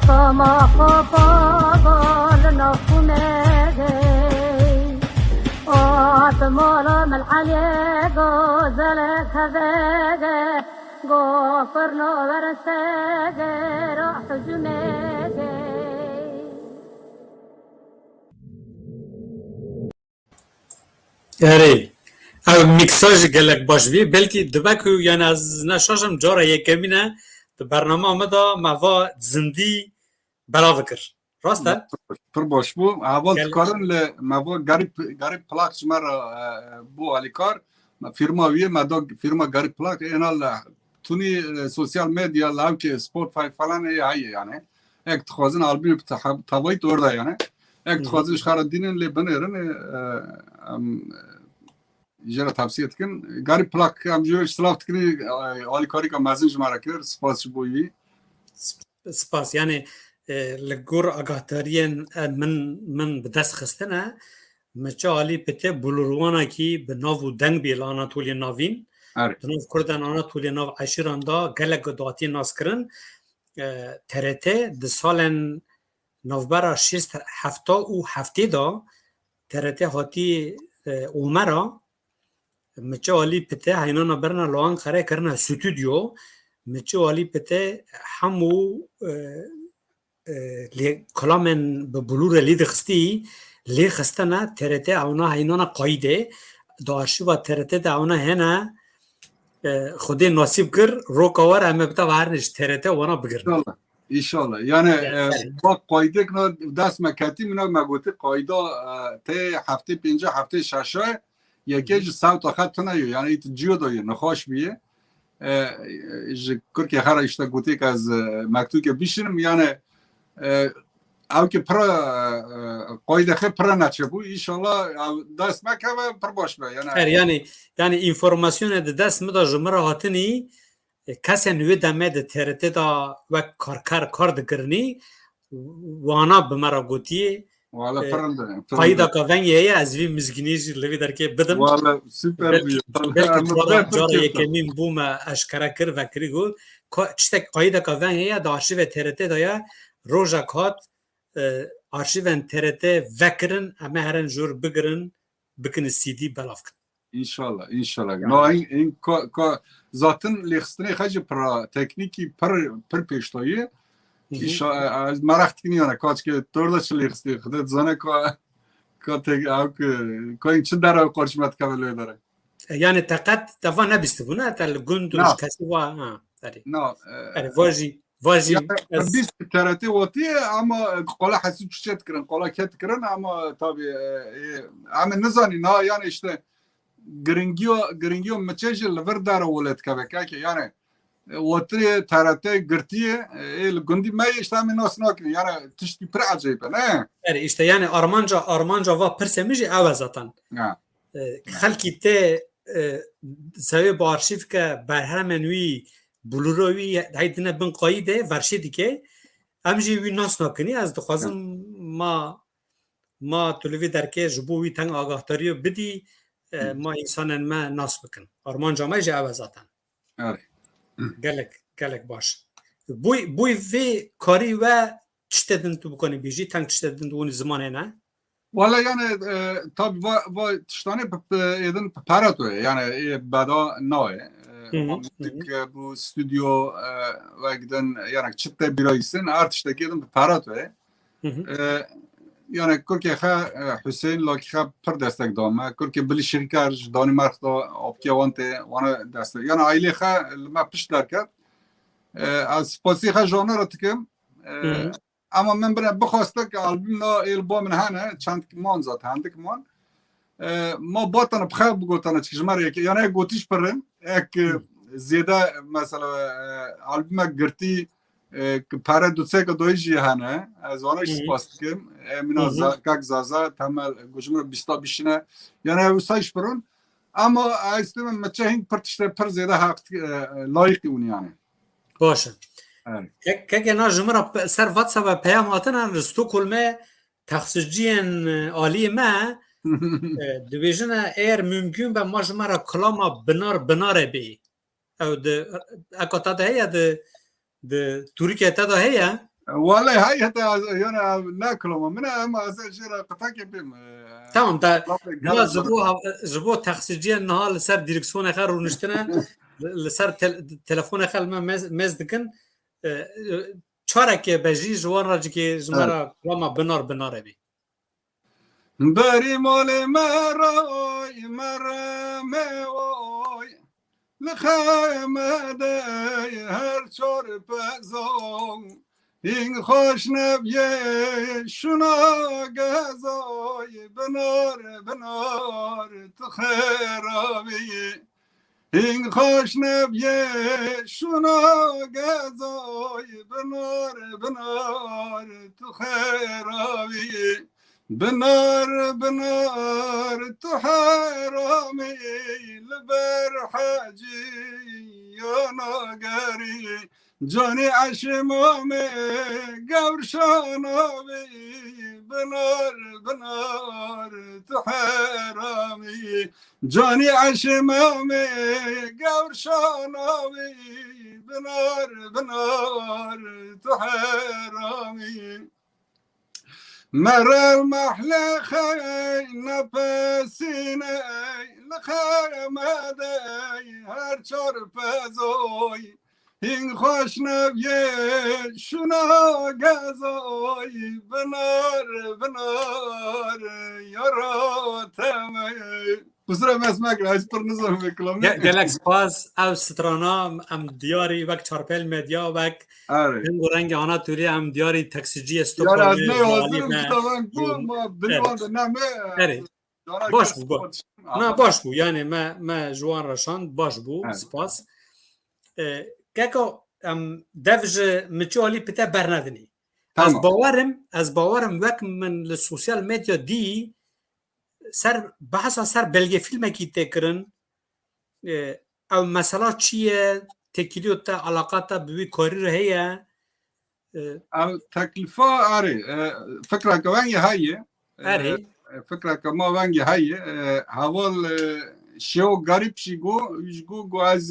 سما خبال نخونه آتمالا ملحلیه گوزل کذگه گوفرنا ورسگه راح جمگه اره او میکساژ گلک باش بی بلکی دبکو یعنی از نشاشم جارا یکمینه د برنامه آمده موا زندی بلا فکر راسته؟ پر باش بو اول گل- کارن ل موا گریب پلاک شمار بو الیکار firma üye mada firma garip plak enal tuni sosyal medya lav ki Spotify falan hayye yani ek tıkhazın albüm tavayt orada yani ek tıkhazın şkara dinin le benerin jera tavsiye etkin garip plak am jo iştilaf tkini alikari ka mazin jmara kir spas bu iyi سپاس یعنی لگور آگاهترین من به دست خستنه مچه عالی پته بلوروانا کی به ناو دنگ بیل آناتولی ناوین Ari. دنو کردن آناتولی ناو عشیران دا گلک داتی ناس کرن TRT ده سالن نوبرا شیست هفته و هفته دا TRT هاتی اومرا مچه عالی پته هینانا برنا لوان خره کرنا ستودیو مچه عالی پته همو کلامن به بلور لید خستی لی خستنا TRT اونا هینانا قایده دا آرشیوا TRT دا اونا هنه خودی نصیب کر رو کار همه بتا ورنش TRT اونا بگرن İnşallah. İnşallah. Yani bak kaydık dest mekati mina megote kayda te hafte pince hafte şaşa yekej saat akhat nayo yani it ciyo doyu nahoş biye Kırkiye hara işte gotik az mektuke bişirim yani او که پر قاعده خیلی پر نچه بو ایشالله دست مکه و پر باش به یعنی اینفورماسیون ده دست مدا جمره هاتنی کسی نوی دمه ده TRT دا و کار دکرنی وانا بمرا گوتیه Valla pırındı. قایده که ونگیه از وی مزگینیج لوی درکه بدم Valla süper bir. بلکه پرادا جارا یکمین بوم اشکره کر و کری گو چشتک قایده که ونگیه دا آرشیو TRT دا یا روژا کات arşiven TRT vekirin ama heren jur bigirin bikin CD belavk. İnşallah, inşallah. No, zaten lehstine hacı para tekniki per peştoyu. İnşallah merak etkin yana kaç ki torda çelehsti. Xdet zana ka tek avk koin çdara qarşımat kavel edere. Yani takat tava nebisti buna tel gunduş kasiva ha. No. Vaji biz TRT وقتی ama qola hasu çet kirin qola ket kirin ama tabi ama nizani na yani işte gringiyo mecel verdar ولد kabek ki yani وقتی TRT girtiye el gundi may işte ama nas nakin yani tişti per acayip ne işte yani Armanca va persemiji ava zaten. Ha. Xalki te sevi bu arşiv ke berhemen wi بلوروی هایدنه بن قایده ورشی دیگه امجی وی ناس نکنی از دخوازم ما تلوی درکه جبوی تنگ آگاهداری بدی ما انسانن ما ناس بکن آرمان جامعه جه اوه زاتن گلک باش بوی وی کاری و چشتدن تو بکنی بیجی تنگ چشتدن تو اون زمانه نه؟ Valla yani tabi tiştane edin paratoy yani bada nae bu stüdyo ve giden yani çıktı birayısın artıştaki edin paratoy yani Türkiye Hüseyin Lakiha per destek dama Türkiye bili şirkar Danimark'ta opkevante ona destek yani aile ma pişler ki az spasi janra tıkım ama من برای بخواستم که آلبوم البوم هنه چند مان زد هندک مان ما باتن بخیر بگوتن چیز ماره که یعنی گوتیش پرن یک زیاده مثلا آلبوم گرتی که پاره دوسه که دویجی هنه از آنش سپاس کم مینا کاک زازا تمام گوشم بیستا بیشینه یعنی وسایش پرن اما استم مچهین پرتشته پر زیاده حق لایقی اون یعنی باشه که اینا جمعه سر واتساپ پیام هاتن رستوکلمه تخصیصجین عالی ما دویژن ایر ممکن به ما جمعه کلاما بناره بی او ده اکاتا ده هیا ده ترکیه تا ده هیا والله هاي حتى انا ناكلهم من اما شيرا قطعك بهم Tamam da ya zbo taksiciye nahal li ser direksiyona xer rûniştine li ser telefona xel me mez dikin çarekê bejî ji wan re cikê ji me re kulama binar e bî. بري مولي مراي مرامي وي لخيمة داي هر شور بزون این خوش نبیه شنا گزای بنار تو خیراوی این خوش نبیه شنا گزای بنار تو خیراوی بنار تو حرامی لبر حاجی یا ناگری جانی عشمامه گورشاناوی بنار تو حرامی جانی عشمامه گورشاناوی بنار تو حرامی مر المحلى خي نفسيني لخي مدي هر چار پزوي این خوش نبیه شنا گزای بنار یاراتمه بسرعه مسمک را از پر نظر بکلم gelek spas ev strana em diyarî wek çarpêl medya wek reng û rengê Anatolî em diyarî taksiciye یار از Stockholmê نه hazırım kitabın bu ma bilvan da neme baş bû na baş bû yani me ji wan reşand baş bû spas keko em dev ji miçû alî pite bernedinî ez bawerim wek min li sosyal medya dî ser behsa ser belgefîlmekî tê kirin ew mesela çi ye tekîlî te alaka te bi wî karî re heye تکلیفا آره فکر کنم یه هایه erê فکر کنم وانگی هایه حوال شیو غریب شیگو گو از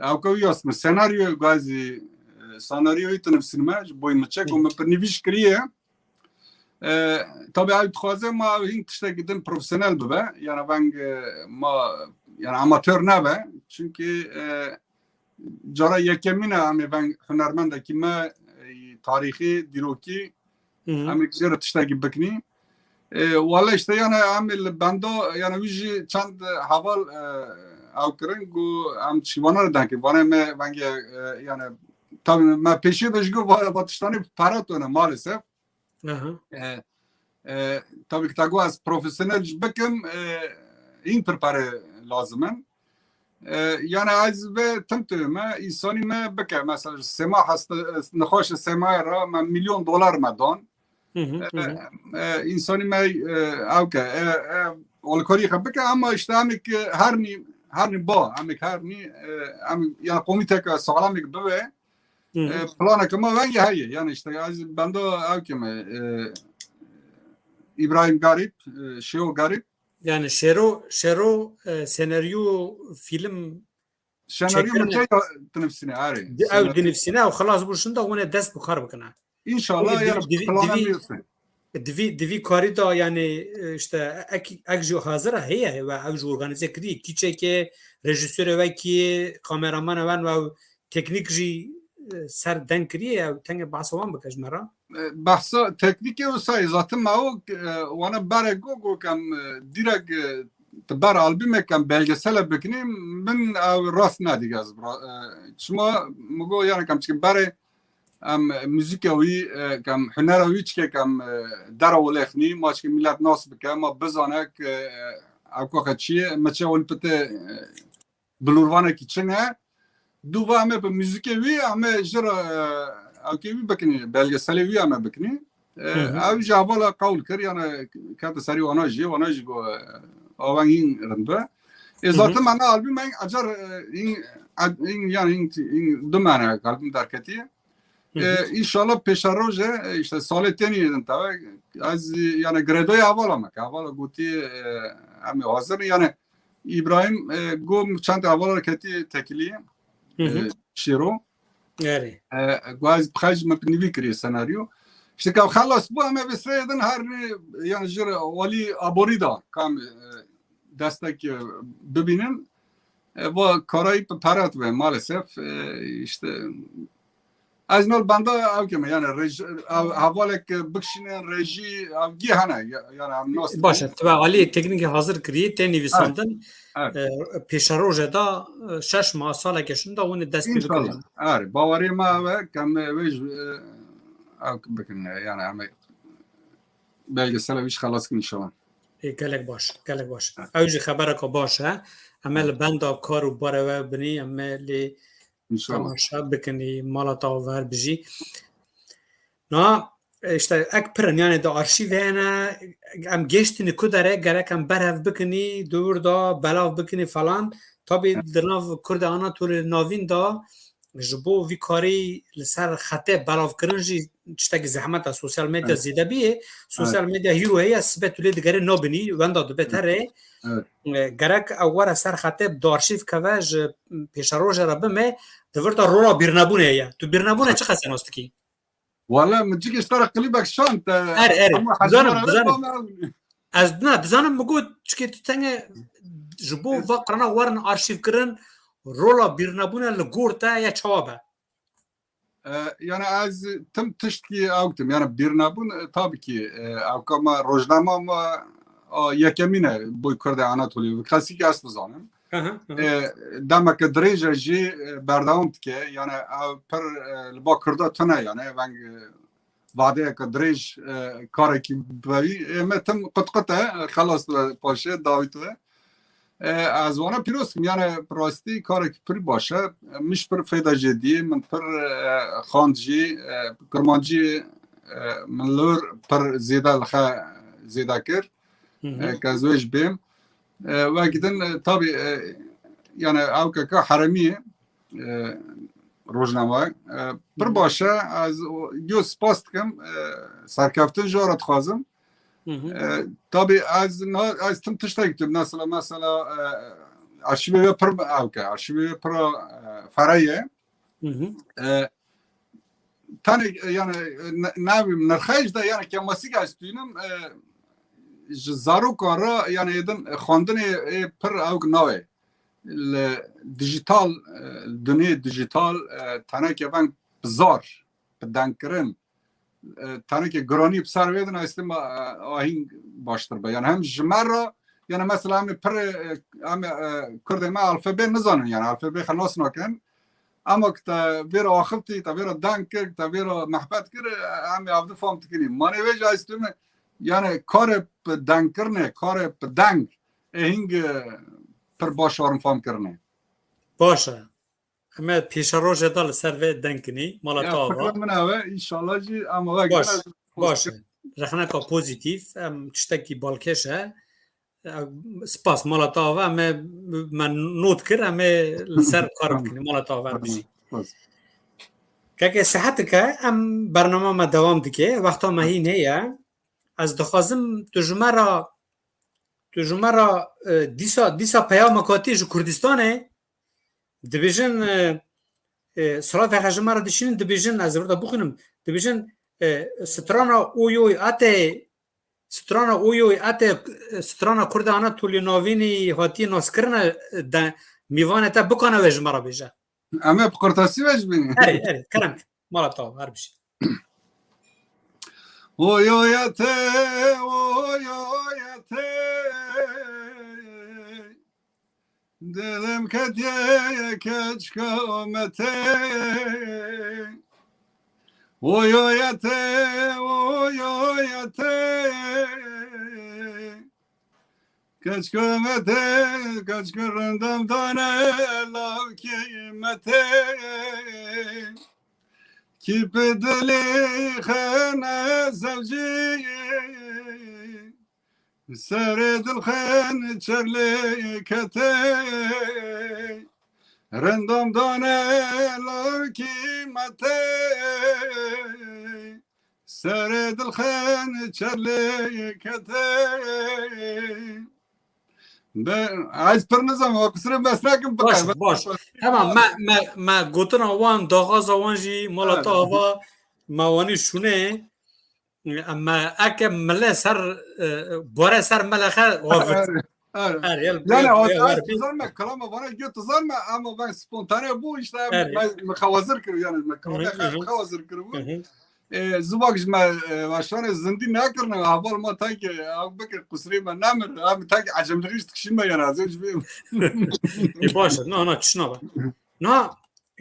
اوکویاس سناریو گازی سناریوی تنفسینمه boy مچک و مپرنیویش کریه tabii abi خوازه ما این تشته gidin profesyonel be yani ben ma yani amatör ne be çünkü cara yekemine hani ben hünermendeki me tarihi diroki hem güzel tişte gibi bekni valla işte yani amel bando yani vici çand haval avkırın gu am çivanar danki bana me ben yani tabii me peşi de gu batıştani para tonu maalesef tabii ki tagu az profesyonel bekim in prepare lazımın yani az ve tımtığıma insani me beke mesela sema hasta nexoş sema ra me $1,000,000 medon insani me avke olkori beke ama işte amik herni ba amik herni yani komite ka sağlamik bebe plana kama vengi haye yani işte az bendo avke me İbrahim Garip Şeo Garip yani şero senaryo film senaryo mutlu tenefsine ari ew dinefsine ew xelas bû şinda hûne dest bi kar bikine inşallah ya planlamıyorsun divî karî da yani işte ek ji hazir heye ve ew ji organize kirî kîçekê rejîsörê wekî kameramana wan ve teknik jî ser denk kiriye ew tenge behsa wan bike ji me re bahsa teknik olsa zaten mao wana bare go kam direkt bar albüme kam belgesel bekini min rast nadigaz çma mugo yani kam çki bare am müzik evi kam huner evi çke kam dara olexni maçki millet nas bike ama bizanek avko xaçi maçe olpete blurvana ki çene duva me be müzik evi ama jira avkevi bekini belgeselevi ama bekini av javala qawl kir yani kata sari wanaji go avangin rında zaten mana albüm ben acar in yani in dumana albüm darkati inşallah peşaroje işte saleteni edin tabi az yani gredoya avala guti ama hazır yani İbrahim go çanta avala kati tekili şiro اره گواز بخش مبنی کری سناریو işte که خلاص bu ama بسیدن هر yani جر ولی آبوری دا کام destek ببینن و کارایی پرات و maalesef işte از نول بنده اوکیم yani حوالک بکشین رژی اوگی هنه yani ناس باشه تو علی تکنیک حاضر کری تی نویساندن پیشروژه دا 6 ماه ساله کشون دا اون دست پی بکنیم İnşallah. Evet, bavarı ma ve kam ve bakın yani ama belgesel iş خلاص inşallah. گلک باش اوجی خبره که باشه اما لبندا کارو باره و بنی اما لی İnşallah. تماشا بکنی مالا تاور بجی نا işte ek pırın yani da arşivene am geçtiğini kudare gerek am berev bikini dur da belav bikini falan tabi dırnav kurda Anatoli navin da jibo vikari لسر خطه بلاو کرنجی چتاکی زحمت سوشال مدیا زیده بیه سوشال مدیا هیرو هی سبت ولید گره نبینی وندا دو بهتره گرک اوره سر خطه دارشیف کواج پیشروج را بمه دورتا رولا بیرنبونه یا تو بیرنبونه چه خاصه ناستکی والله متجيك اشترك قلبك شانت از نه دزانم بگو چکی تو تنگه جبو وقرنا ورن آرشیف کرن رولا بیرنبونه لگورتا یا چوابه yani az tüm tiştki avgtım yani birnabun tabii ki avkama rojdama ama yekemine bu kurda Anatoli klasik aslı zanım demek ki derece ji berdam tike yani per bakırda tane yani ben vade ki derece karaki bayi metem qatqata خلاص paşa David'e از وانا پیروز یعنی پراستی کاری که پری باشه مش پر فایده جدی من پر خاندجی کرمانجی من لور پر زیاده لخا زیاده کر که زوج بیم و گیدن طبی یعنی او که حرمی روزنامه پر باشه از یو سپاست کم سرکفتن جارت خوازم tabii az tüm tiştektim mesela arşive per avka arşive per faraye tane yani navim nerxaj da yani kemasik astuyum zaru kara yani eden xandını per avk nave dijital dünya dijital tane ki ben zar bedankirin tane ki grani bsar vedin aslında ahin baştır be yani hem jmara yani mesela hem kurdema alfabe nizanın yani alfabe خلاص naken ama ta vera akhfti ta vera danker ta vera mahbat kir hem avdı fam tikini mane ve aslında yani kare danker ne kare dank hing per başarım fam kirne باشه اما پیشروژه دال سر و دنکنی مالا تاوا من اوه انشالله جی اما باشه رخنه که پوزیتیف چشتکی بالکشه سپاس مالا تاوا من نوت کر اما سر کار بکنی مالا تاوا بشی که صحت که برنامه ما دوام دیگه وقتا ما هی نیه از دخوازم تجمه را دیسا پیام مکاتی جو کردستانه دبیجن صلاة حجم را دشین دبیجن از وردا بخونم دبیجن سترانا اویوی آته سترانا کرد آناتولی ناوینی هاتی ناسکرنا میوانه تا بکنه وجه مرا بیجه اما بقرطاسی وجه بینی اره کرمت مالا تاو هر بشی اویویته دلم کدیه کچ کامته اویویته کچ کامته کچ کرندم دانه لاو کیمته کی بدلی خانه زوجی سرد الخان چرلی کته رندم دانه لوکی مته سرد الخان چرلی کته به از پر نزم و کسر مسنکم باش بقى باش تمام ما گوتنا وان داغاز وان جی مالا تا هوا موانی شونه اما اکه مله سر باره سر ملخه وافت يعني از تظلم كلام وانا جو تظلم اما ben spontane bu işte مخوازر كرو يعني كلام مخوازر كرو زواج ما واشان زندي ناكرنا هبال ما تاك بكر قصري ما نامر ام تاك عجم دغيش تكشيما يعني ازوج بي باشه نه چشنا با نه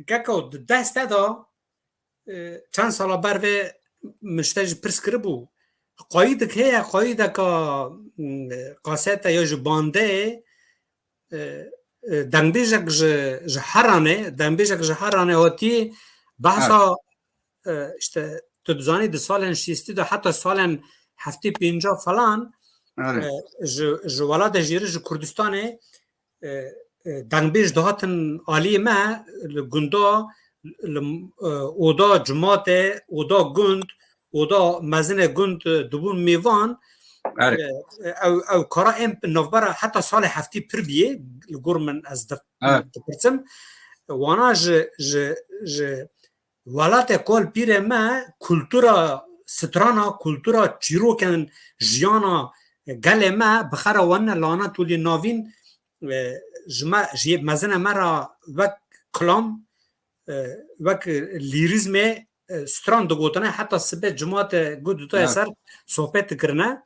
کاکو دست دا چند سال بر و مشتاج پرس کربو قاید که قاید که قاسات یا جبانده دنبیجک جهرانه هاتی بحثا işte تدزانی ده سالن شیستی ده حتی سالن هفتی 50 فلان جوالا جیره جو کردستانه دنبیج دهاتن عالی ما گندا اودا جماعت اودا گند اودا مزن گند دبون میوان او کارا ام نوبرا حتی سال هفتی پر بیه لگور من از دپرسم وانا ولات کل پیره ما کلتورا سترانا کلتورا چیروکن جیانا گل ما بخرا ون لانا تولی ناوین جما جیب مزن مرا وک کلام وک لیریزم ستران دگوتنه حتی سبت جماعت گود تا سر صحبت کرنه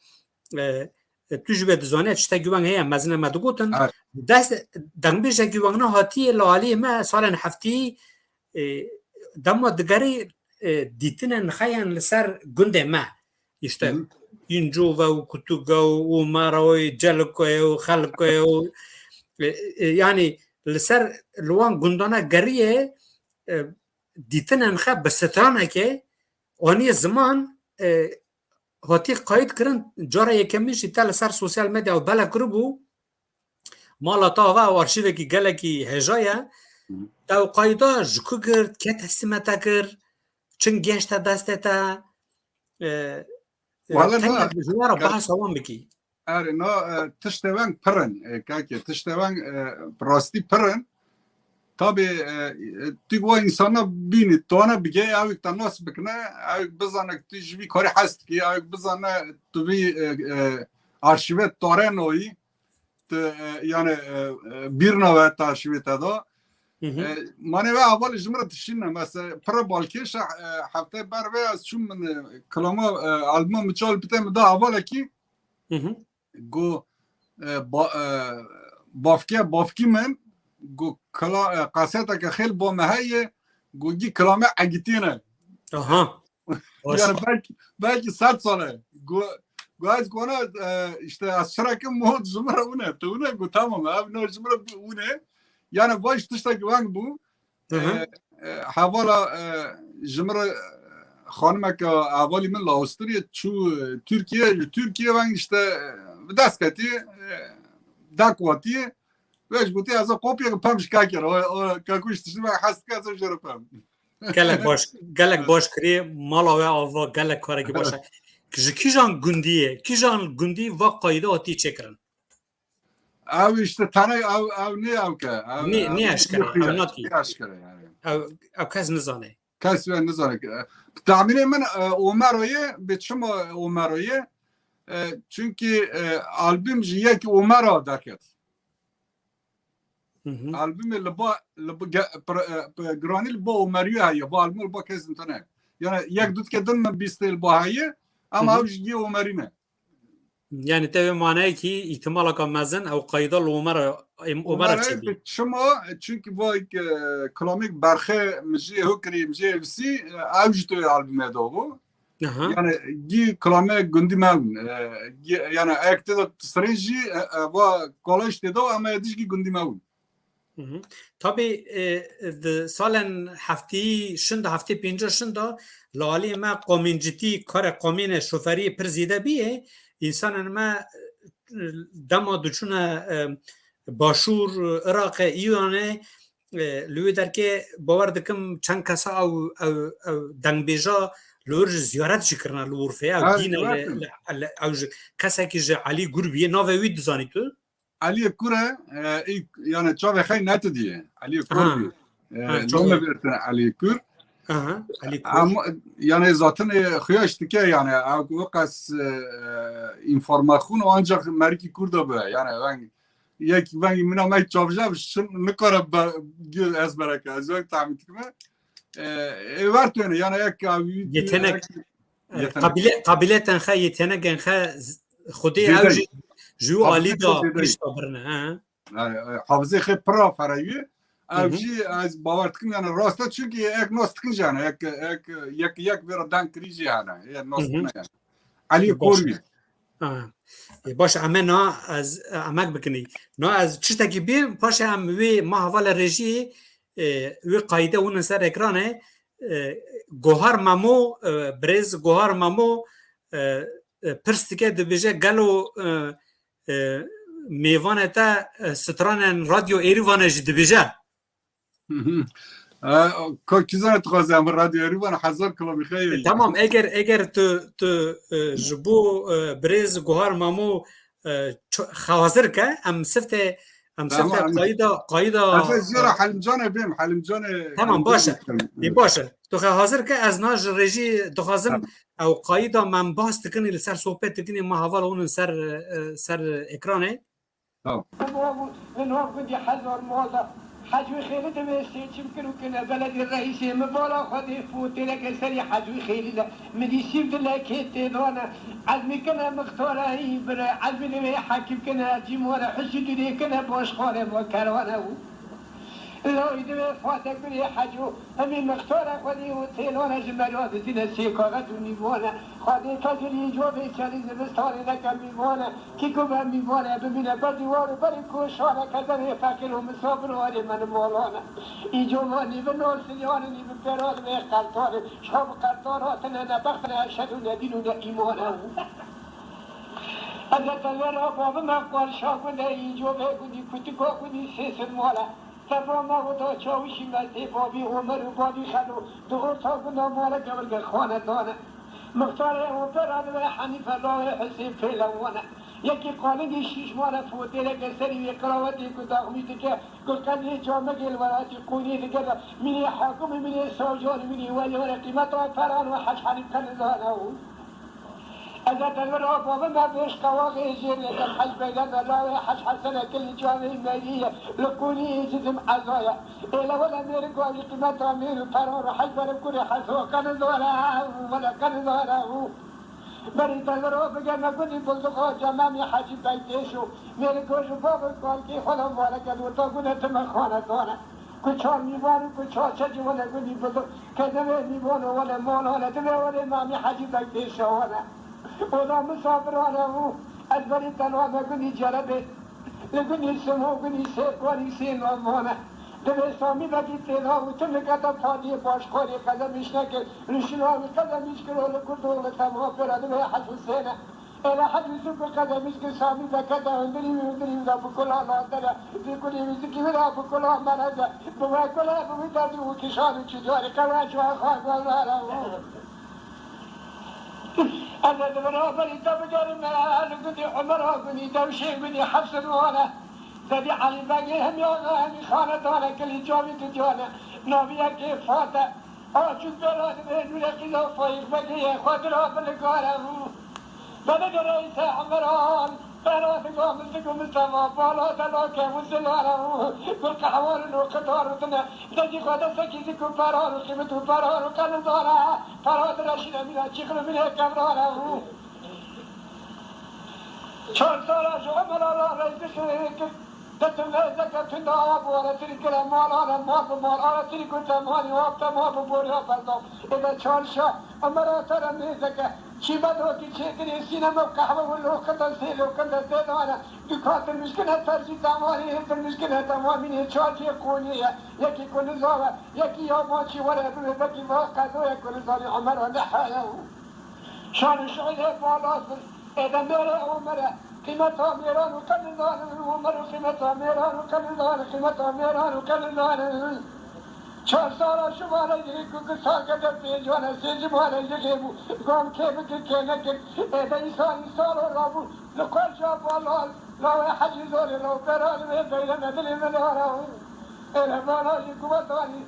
تو جبه دزانه چتا گوان هیا مزن ما دگوتن دست دنبیش گوان هاتی لالی ما سال هفتی دما دگری دیتنن خیان لسر گنده ما işte Injuva و Kutuga و Maraoy Jalkoy و Khalkoy yani لسر لوان گندانا گریه دیتنن خب بسترانه که آنی زمان هاتی قاید کرن جاره یکمیش ایتا لسر سوسیال مدیا و بلا کربو مالا تا و آرشیوه که گله که هجایه دو قایدا جکو کرد که تسلیمتا کرد چون گشت دسته تا والله جوارا بحث هوان بکی آره نه تشتوان پرن که تشتوان راستی پرن tabi تیگو انسانا بینید تو نه بگه اوی تناس بکنه اوی بزنه که تیجوی کاری هست که اوی بزنه توی arşivet taren oyi yani bir nöbet arşivet da mane ve aval jmra tişinne mesela para balkeş hafta ber ve az çum min kalama albüm miçal bitem da aval ki go bafki men go kala qaseta ke khil bo mahaye go gi kalama agitine aha yani belki sat sonra go Guys, kona işte aşırı mod zumra une, tu une go tamam abi no zumra une. Yani baş tıştaki vang bu. Havala zumra hanıma ki avali min la Avusturya çu Türkiye vang işte daskati dakwati ve guti az kopya pamş kaker o kakuş tıştı ben haska az jarapam. Galek baş kri mala ve ava galek kara ki başa. Kijan gundi ve kaydı ati çekirin. Av işte tane av ne av ka? Ne aşkara? Av nati. Ne aşkara yani? Av kaz nizane. Kaz ve nizane. Tahminen men Omero'ye beçim Omero'ye çünkü albüm jiye ki Omero daket. Albüm leba granil bo Omero'ye hayya. Bu albüm bo kez tane. Yani yak dut kedin men bistel bo hayya. Ama o jiye Omerine. Yani tabi manaya ki ihtimal kalmazın o kayda Omer çebi. Şuma çünkü bu klamik barxe mji hukri mji evsi avjto albüme doğu. Yani gi klamek gündimem yani ayakta da sreji ve kolaj dedo ama dişki gündimem. Tabi salen hafti şunda hafti 50 şunda lali ma qominciti kare qomine şoferi prezide biye insanın ma dama duçuna başur Irak İran'e lüy derke bavar dikim çan kasa av dangbeja lur ziyaret çıkırna lur fe av dine av kasa ki Ali Gurbiye nave wid zanitu علی کوره یعنی چاوی خیلی نت دیه علی کور بی چاوی. برتن علی کور علی کور اما یعنی ذاتن خیاش تکه یعنی وقت اینفورماسیون آنجا مرکی کوردا به یعنی یک ونگی منا مای چاوجاش نکاره از برکه از وقت تعمید کنه ورتونه یعنی یک قبیله تنخه yetenek انخه خودی او جو عالی دا پیش برنه حافظه خیلی پرا فرایوی اوجی از باورت کنی یعنی راستا چونکه یک نوست کنی جانه یک ویرا دن کریجی هنه یک نوست کنی علی کوروی باشه اما نا از امک بکنی نا از چی تکی بیم پاشه هم وی ما حوال رژی وی قایده اون سر اکرانه گوهر مامو برز گوهر مامو پرستیکه دبیجه گلو میوانه تا ستران رادیو ایروانه جی دبیجه کیزانه تخوازه هم رادیو ایروانه 1000 کیلومتر خیلی تمام اگر تو جبو برز گوهر مامو خوازر که هم سفته قایده اصلا زیرا حلمجانه بیم حلمجانه تمام باشه تو حاضر که از ناج رژی دخوازم او قایده من باز تکنی لسر صحبت تکنی ما حوال اون سر اکرانه حجوي خيلي دمشتي تمكن كنا بلد الرئيس مبالا خدي فوتي لك سري حجوي خيلي مديسيب دلا كيتي دونا عزمي كنا مختارة يبرا عزمي لي حاكم كنا جيمورا حسيتي لي كنا باش خالي وكروانا لو يدوي فاتك بلي حجو همي مختارة خدي وتيلونا جمالات زينا سيكارات ونيفونا خدي كجري جوابي كالي زبستاني لك ميفونا كيكو بميفونا بمينا بديوار بري كوشانا كذا فاكر ومسافر واري من مولانا إيجوماني بنور سلياني ببراد ويقلطاني شاب قلطاناتنا نبخنا أشهدنا ديننا إيمانا أذا تلورا بابا مقبال شاكونا إيجوبي كني كتكو كني سيسر مولا تفاهم ودا چاوشی مزه بابی عمر و بابی خلو دور تا گنا مال قبل خانه دانه مختار اوپران و حنیف الله حسین فلوانه یکی قانونی شیش مال فوتیل کسری قراوتی کو داغمیت که گلکن جامع گل وراتی قونی دیگه منی حاکم منی سوجان منی ولی قیمت فران و حج حنیف کنه دانه اذا تلورا بابا ما بيش قواقي جيري الحج بيدان الله حج حسنة كل جامع مالية لقوني جزم عزايا إلا ولا ميري قوالي قيمة أمير فرار حج بربكوني حسو كان دورا ولا كان دورا بري تلورا بجانا قولي بلدقا جمامي حج بيتيشو ميري قوشو بابا قوالكي خلم ولا كدو تاقونا تمخوانا دونا کچار میوانو کچار چجی ولا قولي بلدق كدوه میوانو ولا مولانا دوه ولا مامي حج بيتيشو ولا ولا مسافر ولا هو أدبري تنوى قني جربه لقني سمو قني سيقواني سين ومونا دبي سامي بقي تيلا وتمكتا فادي باشخوري قدمش نكر رشنوامي قدمش كرو لكردو لتمها فرا دبي حد حسينة إلا حد يسوق قدمش كسامي بكتا وندري ودا بكل الله دلا بكل مزكي ودا بكل مرضى بوا كل بمدادي وكشان وشجاري كواش وخاف والله أنا دبنا بري تبجر ما لقدي عمرها قني دوشي قني حفص وانا تبي علي باقي هم يونا هم خانة وانا كل جامي تجانا نبيا كيف فاتا أشوف بلاد من ولقيا فايق بدي خاطرها بالقارة بلد رئيس عمران برات قام سكم السما بالا تلاك وسلارة كل كحوال وقطار وتنا تجي خدا سكي سكم فرار وقيمته فرار وكان دارا فرات رشيد من الشيخ من الكبرارة شون صار شو عمر الله رئيس تتمنى زكاة الدعاء ولا تريك المال أنا ما بمال أنا تريك التماني وقت ما ببوري أفضل إذا شون شو عمر ترى من زكاة شيبادو كي شيكري سينما وقهوة والوقت سيل وقت سيدانا دكات المشكلة ترجي تماني هذا المشكلة تمامين شاشي قونية يكي كل زوا يكي يوماشي ولا بيبكي واقعو يكون زاني عمر ولا حياة شان الشعير فالاص إذا ميرا عمر قيمتها ميران وكل زان عمر قيمتها ميران وكل زان قيمتها ميران وكل زان چهار سالا شماره یکی که ساکت پیجوانه سیجوانه یکی گام که بگی که نکن ایده ایسان سال را بود لکل جا بالال راوي حجي زوري لو كراني بيدي مدلي مليارة إلى مالاجي كواتاني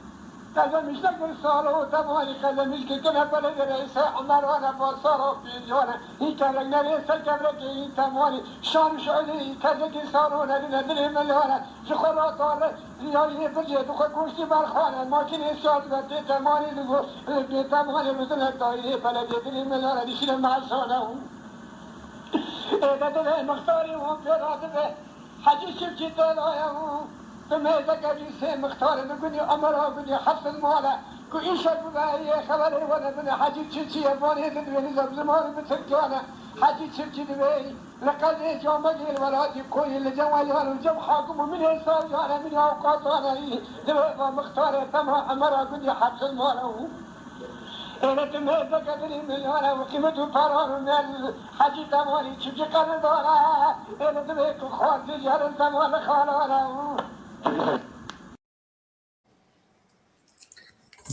كذا مش لقي صاروا تماني كذا مش كنا بلد رئيس عمر وانا بصاروا في جوانا هي كان لنا سكبركي تماني شان شعلي كذا كي صاروا ندري مليارة شخرات على ريالي بجد وخكوشي بالخانة ما كني سال بدي تماني لغو بدي تماني مثل الطايرة بلد ندري مليارة دي شنو مع صانعهم إذا ده مختاري وهم في راتبه حجي شبكي طلايا تميزة كبيسة مختار نقولي أمرها قولي حفظ المالة قولي إيش أقولها خبري ولا من حاجي تشتي أباني تدري زمان بتركانا حاجي تشتي دبي لقد إجا مجيل ولادي كوي اللي جوالها الجو حاكم من حساب جانا من أوقات أنا دبي مختار تمها أمرها قولي حفظ المالة أنا تميزة كبيرة مليانة وقيمته فرار من حاجي تماني تشتي قردارا أنا دبي كخوات تجار تمام خالانا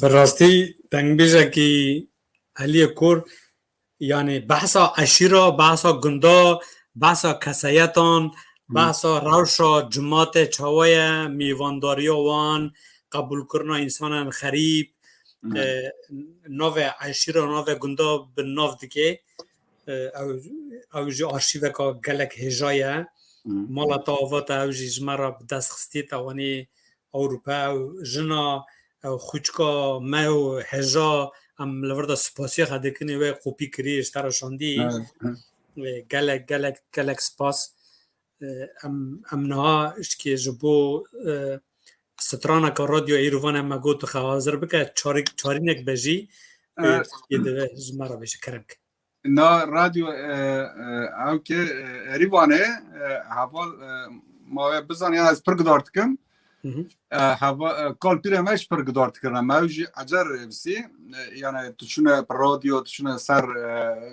براستی تنگبیجه کی علی کور یعنی بحثا عشیرا بحثا گندا بحثا کسایتان بحثا روشا جماعت چاوای میوانداری وان قبول کرنا انسان خریب نو عشیرا نو گندا به نو دیگه او جو آرشیو که گلک هجایه مالا تا آوات او جمعه دست خستی توانی اروپا او جنا او خوچکا ما هجا ام لوردا سپاسی خده کنی و قوپی کری اشترا شاندی گلک سپاس ام نها اشکی جبو سترانا که رادیو ایروان هم گو تو خوازر بکه چارینک بجی یه دوه جمعه بشه کرم که نا راديو او که ایروانه حوال ما بزن یا از پرگدارت کم هوا کال پیرمش پرگدارت کردن موج اجر بسی یعنی تشونه رادیو تشونه سر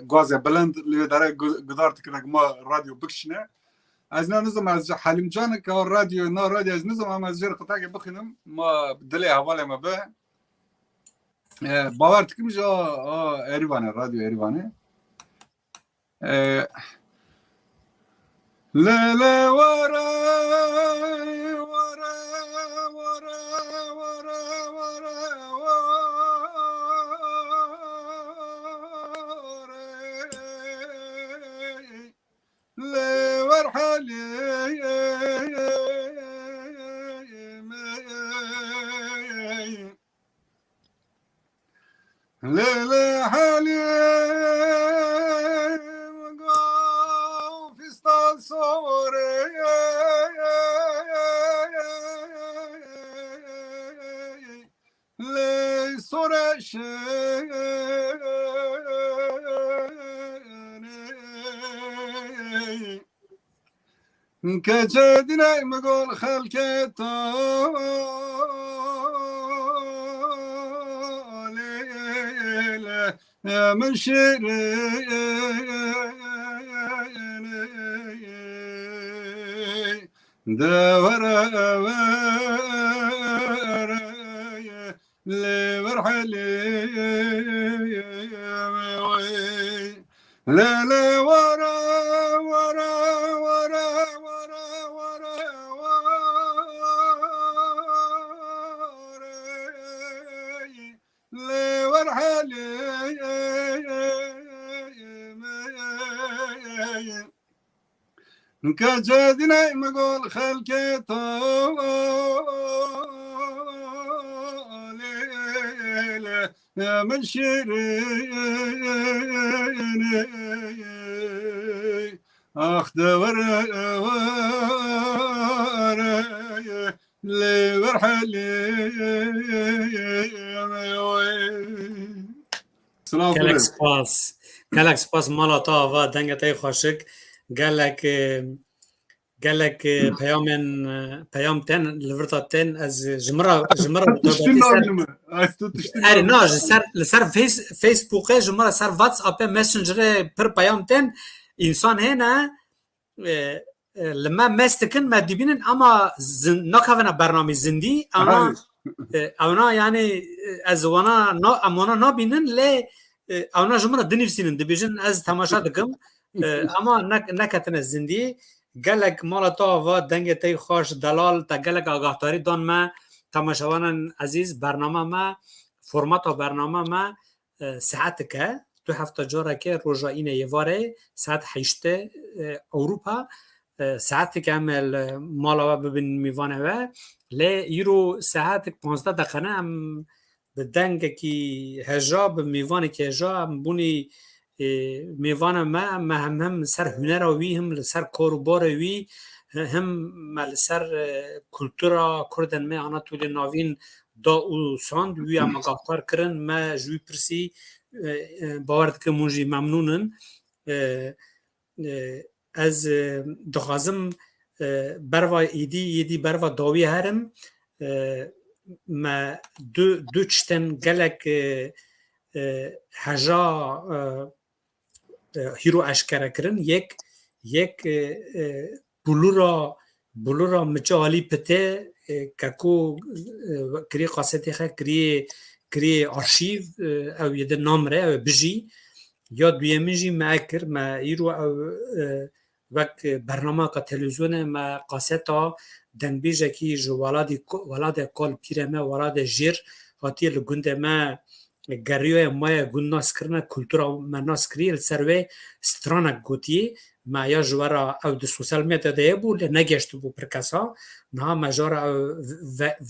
گاز بلند لی داره گدارت کردن ما رادیو بکشنه از نظام از حلیم جان که رادیو نا رادیو از نظام از جر قطعه بخینم ما دلی حواله ما به باور تکیم جا ایروانه رادیو ایروانه لا لا ورا ورا ورا ورا ورا لا ورحلي لا لا حالي كجدنا مقول خلكتا يا من دورا لورحلي لا لا ورا ورا ورا ورا ورا لا ورحلي كجدنا مقول خلكتا يا من شيرين اخ دورا لي ورحلي گلک سپاس مالا تا و دنگتای خوشک گلک پیام تن لورتا تن از جمره اری نه لسر فیسبوک جمره سر واتس اپ مسنجر پر پیام تن انسان هنه لما مستکن ما دیبینن اما نکوونه برنامه زندی اونا یعنی از وانا نبینن لی اونا جمره دنیفسینن دبیجن از تماشا دکم اما نکتن زندی گلک مالا تا و دنگ تی خوش دلال تا گلک آگاهداری دان ما تماشاوان عزیز برنامه ما فرمات برنامه ما ساعت که 2 هفته جاره که روژا اینه یه واره ساعت 8 اروپا ساعت که عمل مالا و ببین میوانه و لی ایرو ساعت 15 دقیقه هم به دنگ که هجا به میوانه که هجا هم بونی میوانه ما هم سر هنر وی هم سر کاروبار وی هم سر کلتورا کردن ما آناتولی ناوین دا او ساند وی هم آگاهدار کرن ما جوی پرسی باورد که منجی ممنونن از دخوازم بروا ایدی بروا داوی هرم ما دو چتن گلک هجا هیرو اشکره کرن یک بلورا مجالی پته ککو کری قاستی خه کری آرشیو او یده نامره او بجی یا دویمجی ماکر ما ایرو او وقت برنامه که تلویزیون ما قاستا دنبیجه کی جو ولاد کال پیرمه ولاد جیر هاتی لگنده ما گریوی مای گون ناس کرنه کلتورا ما ناس کری السروی سترانک گوتی ما یا جوارا او د سوسیال میدیا ده بو نگشت بو پرکسا نه ما جارا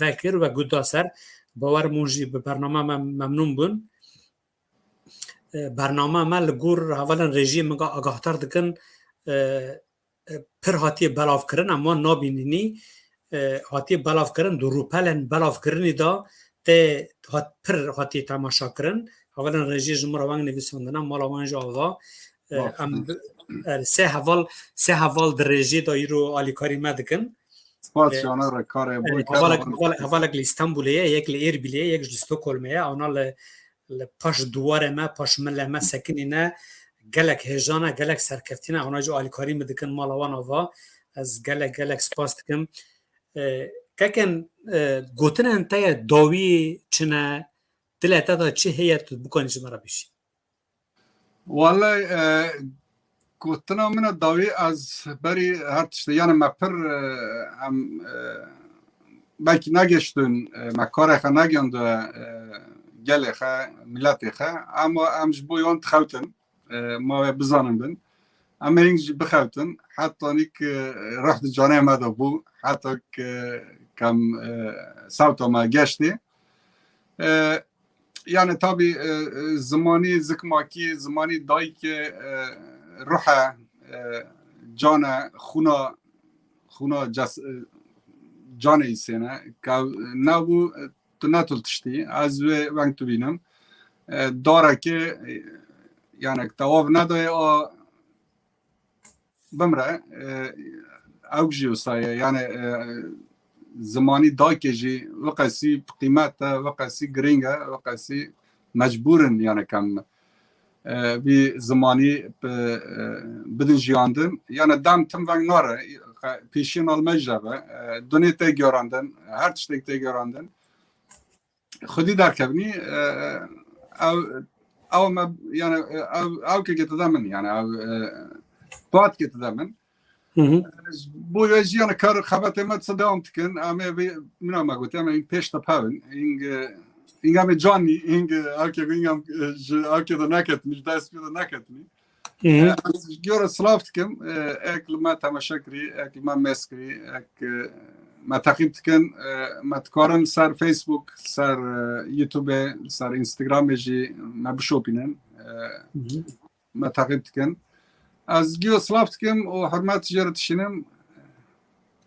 وکر و گوداسر باور مونجی به برنامه ممنون بون برنامه ما لگور اولا رژیم آگاهتر دکن پر هاتی بلاف کرن اما نابینینی هاتی بلاف کرن دو روپلن بلاف کرنی دا ته پر هاتی تماشا کرن اولا رژیم جمهور وانگ نویساندن مالا وانج آوا سه حوال در رژی دا ایرو آلیکاری مدکن سپاس جانا را کار بوی اولا استانبولیه یک ایربیلیه یک استکهلمیه اونا پاش دواره ما پاش مله ما سکنینه گلک هجانه گلک سرکفتینه اونا جو آلیکاری مدکن مالاوان آوا از گلک سپاس دکم ککن گوتن انتای داوی چنه دلتا دا چه هیت بکنی جمعه را بیشی؟ والله گوتنا من داوی از بری هر تشته یعنی ما پر هم بلکه نگشتون ما کار خا نگیند گله خا ملت خا اما امش بویان تخوتن ما بزانم بن اما اینج بخوتن حتی نیک رحت جانه ما دا بو حتی کم صوتا ما گشتی یعنی تابی زمانی زکماکی زمانی دایی که روح جان خونا جان ایسینه که نبو تو نتول تشتی از وقت تو بینم داره که یعنی تواف نداره بمره اوجی وسایه یعنی زمانی دای که جی وقتی قیمت وقتی گرینگه وقتی مجبورن یعنی کم بی زمانی بدن جیاندن یعنی دام تم ونگ ناره پیشین المجربه دنیا تگیراندن هر چیزی تگیراندن خودی درکبنی او ما یعنی او که تدامن یعنی او باد که تدامن بو یجیان کار خبرت ما صدام تکن اما من ما گفتم این پیش تا پاون این هم جانی این آکی آکی دا نکت نیش دست بیاد نکت نی گیور سلافت کم اکل ما تماشا کری اکل ما مسکری اک ما تقیب تکن ما تکارن سر فیسبوک سر یوتیوب سر اینستاگرام جی ما بشوپینن ما تقیب تکن از گیو سلافت کم و حرمت جرت شینم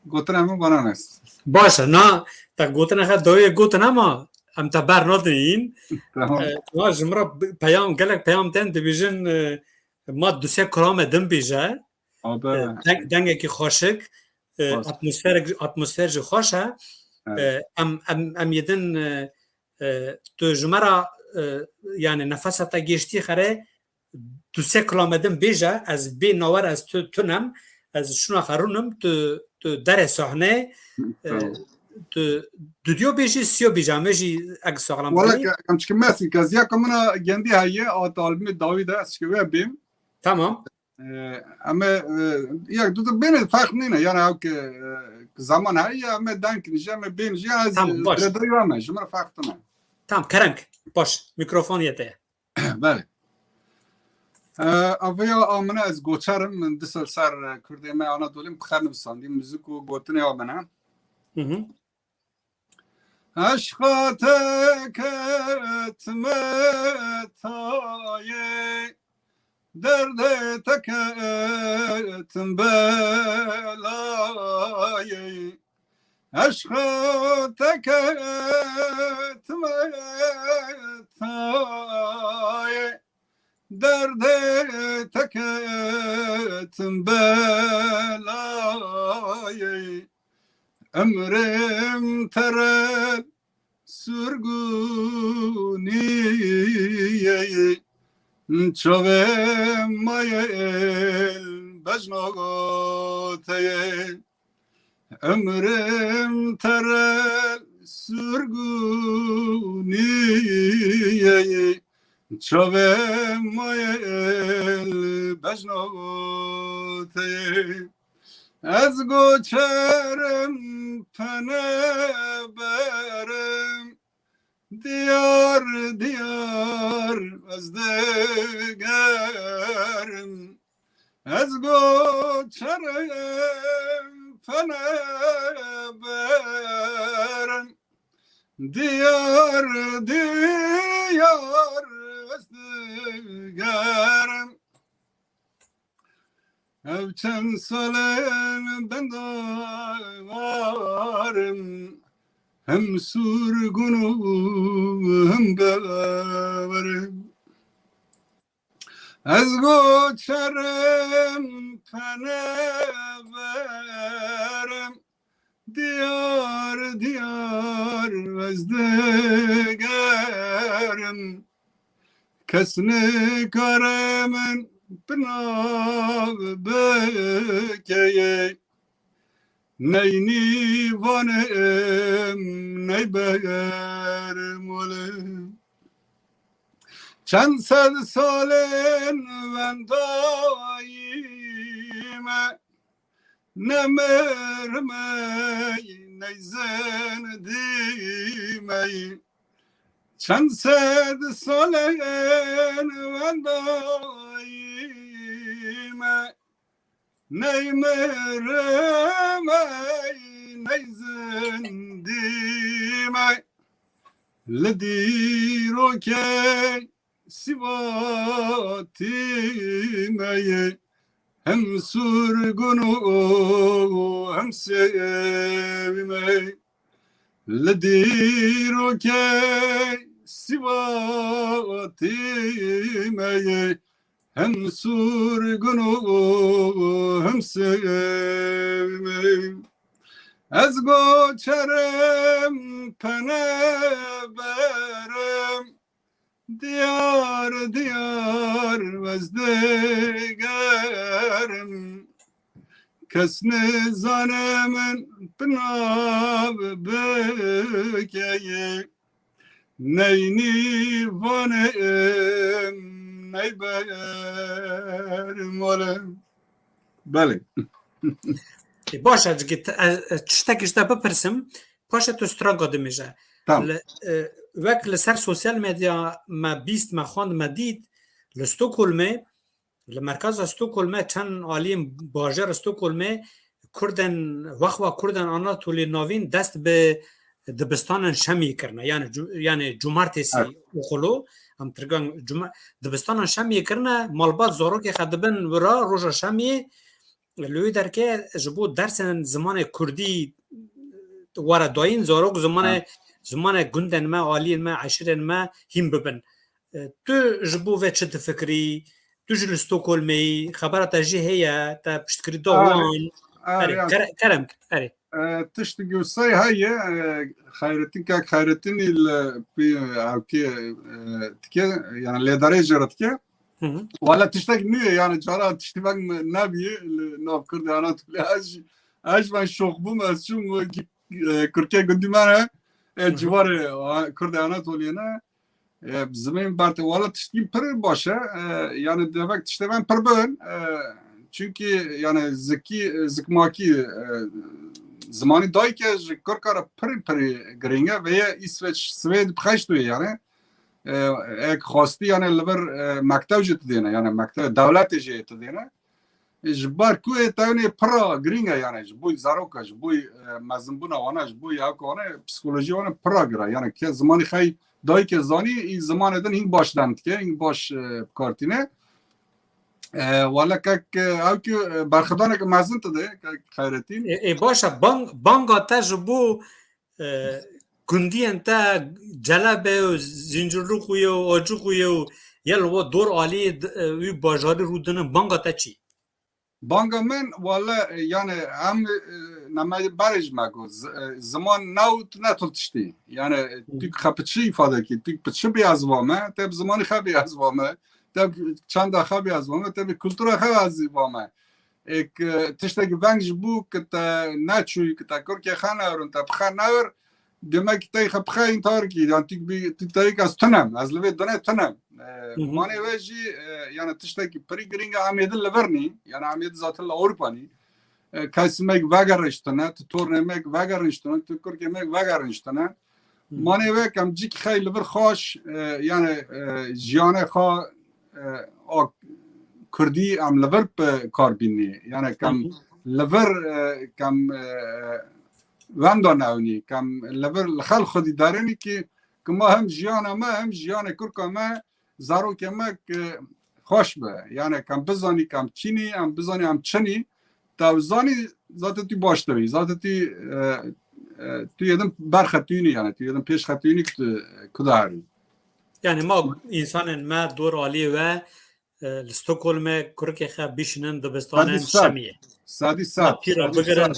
گوتن همون بانان است باشه نه تا گوتن خد دوی گوتن اما ام تبر ندین ما جمره پیام گلک پیام دن ببیجن ما دو سه کرام دن بیجه دنگه که خوشک اتمسفر جو خوشه ام یدن تو جمره یعنی نفس تا گشتی خره دو سه کرام دن بیجه از بی نوار از تونم از شنا خرونم تو در صحنه تو دیو بیشی سیو بیجامجی اگه ساغلام کنی کم چکم مثل که زیاد کمونا گندی هایه آتالمی داوی ده از شکوه بیم تمام ama ya du beni fark neyine yani hak zaman hay ama dankince ama benji az Tamam, boş. redayı ama jumar farklı mı? Tamam Kerem boş mikrofon yete. Bəli. Avya amına az goçarım min disal sar Kurdeme Anadolu'm bixarnım sandım müzik o gotine amına. Hı hı. Aşka tek etme taye derde tek etme belaye aşka tek etme taye derde tek etme belaye ömrüm terel sürguniye çove mayel bejnoteye ömrüm terel sürguniye çove mayel bejnoteye az goçerim peneberim diyar diyar az degerim az goçerim peneberim diyar diyar az degerim Evçen salen ben dağarım hem surgunu hem beverim Ez goçerim peneverim diyar diyar ez degerim kesni karemin Pınav bekeye neyni vanem ney beyerim olim çen sed salen ben daime ne mermey ne zendimey çen sed salen ben daime ney meremey ney zendimey lediro ke sivatimey hem surgunu hem sevimey lediro ke sivatimey hem surgunu hem sevmeyim Ez goçerim peneberim diyar diyar vezdegerim kesni zanemin pınav bekeye neyni vanem ney beyerim olim Bəli. Başa git tiştek işte bepirsim paşa tu strago dimije. Tamam. Vek li ser sosyal medya me bîst me xwand me dît li Stockholmê li merkeza Stockholmê çend aliyên bajêra Stockholmê Kurdên wexwa Kurdên Anatolî navîn dest bi dibistanan şemî kirine yani cumartesî oxulu em tirgan dibistanan şemî kirine malbat zorokê xwe dibin wira roja şemiyê li wê derke ji bo dersên zimanê Kurdî were dayîn zarok zimanê gundên me aliyên me eşirên me hîn bibin tu ji bo vê çi difikirî tu ji li Stockholmê xebera te jî heye te piştkirî da wan kerem Tiştî göstay heye Hayrettin Kak Hayrettin il avki tike yani ledare jaratke Valla tiştek niye yani cara tiştimek nabiye nav Kırdı Anadolu aj ben şok bum az çünkü Kırkya gündümene civarı Kırdı Anadolu'na Zimên bertewala tiştî pir baş e yani devek tişteven pir bin çünkü yani zikmakî zimanî dayike ji Kirkara pir giring e vê İsveç Swêd bixweş dûye yani ek xwastî yani li vir mektev jî tidêne yani mektev dewletê jî tidêne ji ber ku tevnê pira giring e yani ji bo zaroka ji bo mezinbûna wan ji bo hewka wan psikolojî wan pira gir e yani ke zimanî xey dayike zanî î zimanê din hîn baş dem dike hîn baş bikartîne wala kek hewkî berxidanek mezin tide Xeyretîn başa banga te ji bo gundiyên te celebe û zincirlûxuye û acixuye û ya li we dor aliyê wî bajarî rûdinin banga te çi? Banga min wala yani em nemay barij me got zaman newt netul tiştî yani tu xepiçî ifade kî tu piçi beyaz vame te zamanî xe beyaz vame te çanda xe beyaz vame te kultura xe az vame ek tiştekî veng ji bû ki te neçûyî ki te Kirkiye xe newerin te pixwe newer demek te xwe pixwe întar kî yani tu te ez tunem ez li vê dinê tunem manê wê jî yani tiştekî pirî giring e Amêdin li vir nî yani Amêd zaten li Ewropa nî kesimek vegeriştine tu tornemek vegeriştine tu Kirkiyemek vegeriştine manê wê kem cîk xey li vir xweş yani jiyanê xwe Kurdî em li vir kar bînî yani kem li vir kem wenda newnî kem li vir li xelk xwedî derênî kî ma hem jiyana me hem jiyanê Kirka me zarokê me xweş be yani kem bizanî kem çînî em bizanî em çinî te zanî zaten tu baş dibî zaten tu yedin berxetûnî yani tu yedin pêşxetûnî ku diherî Yani ma insanên me dor aliyê we li Stockholmê Kirkê xe bîşinin dibistanên şemiyê sadî sed pîra bigirin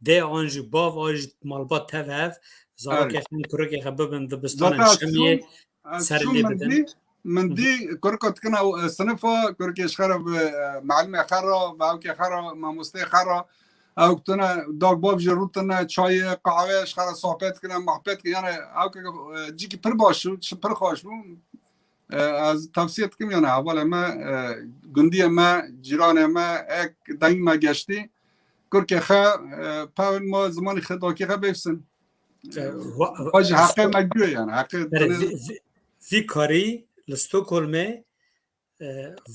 dê an jî bav an jî malbat tev hev zarokên Kirkê xe bibin dibistanên şemiyê serê lê bidin من دي كركت كنا صنفة كركي شخرة معلمة خرة وأوكي خرة ماموستي خرة أو كنا داغ بوف جروتنا شاي قهوة شخرة صحبت كنا محبت يعني أوكي جيكي برباشو برخاشو از توصیت کم یعنی اول ما گندی ما جیران ما اک دنگ ما گشتی کرکه خا پاون ما زمانی خدا کی خا بفسن واجه حق مگوی یعنی حق وی کاری لستوکولمه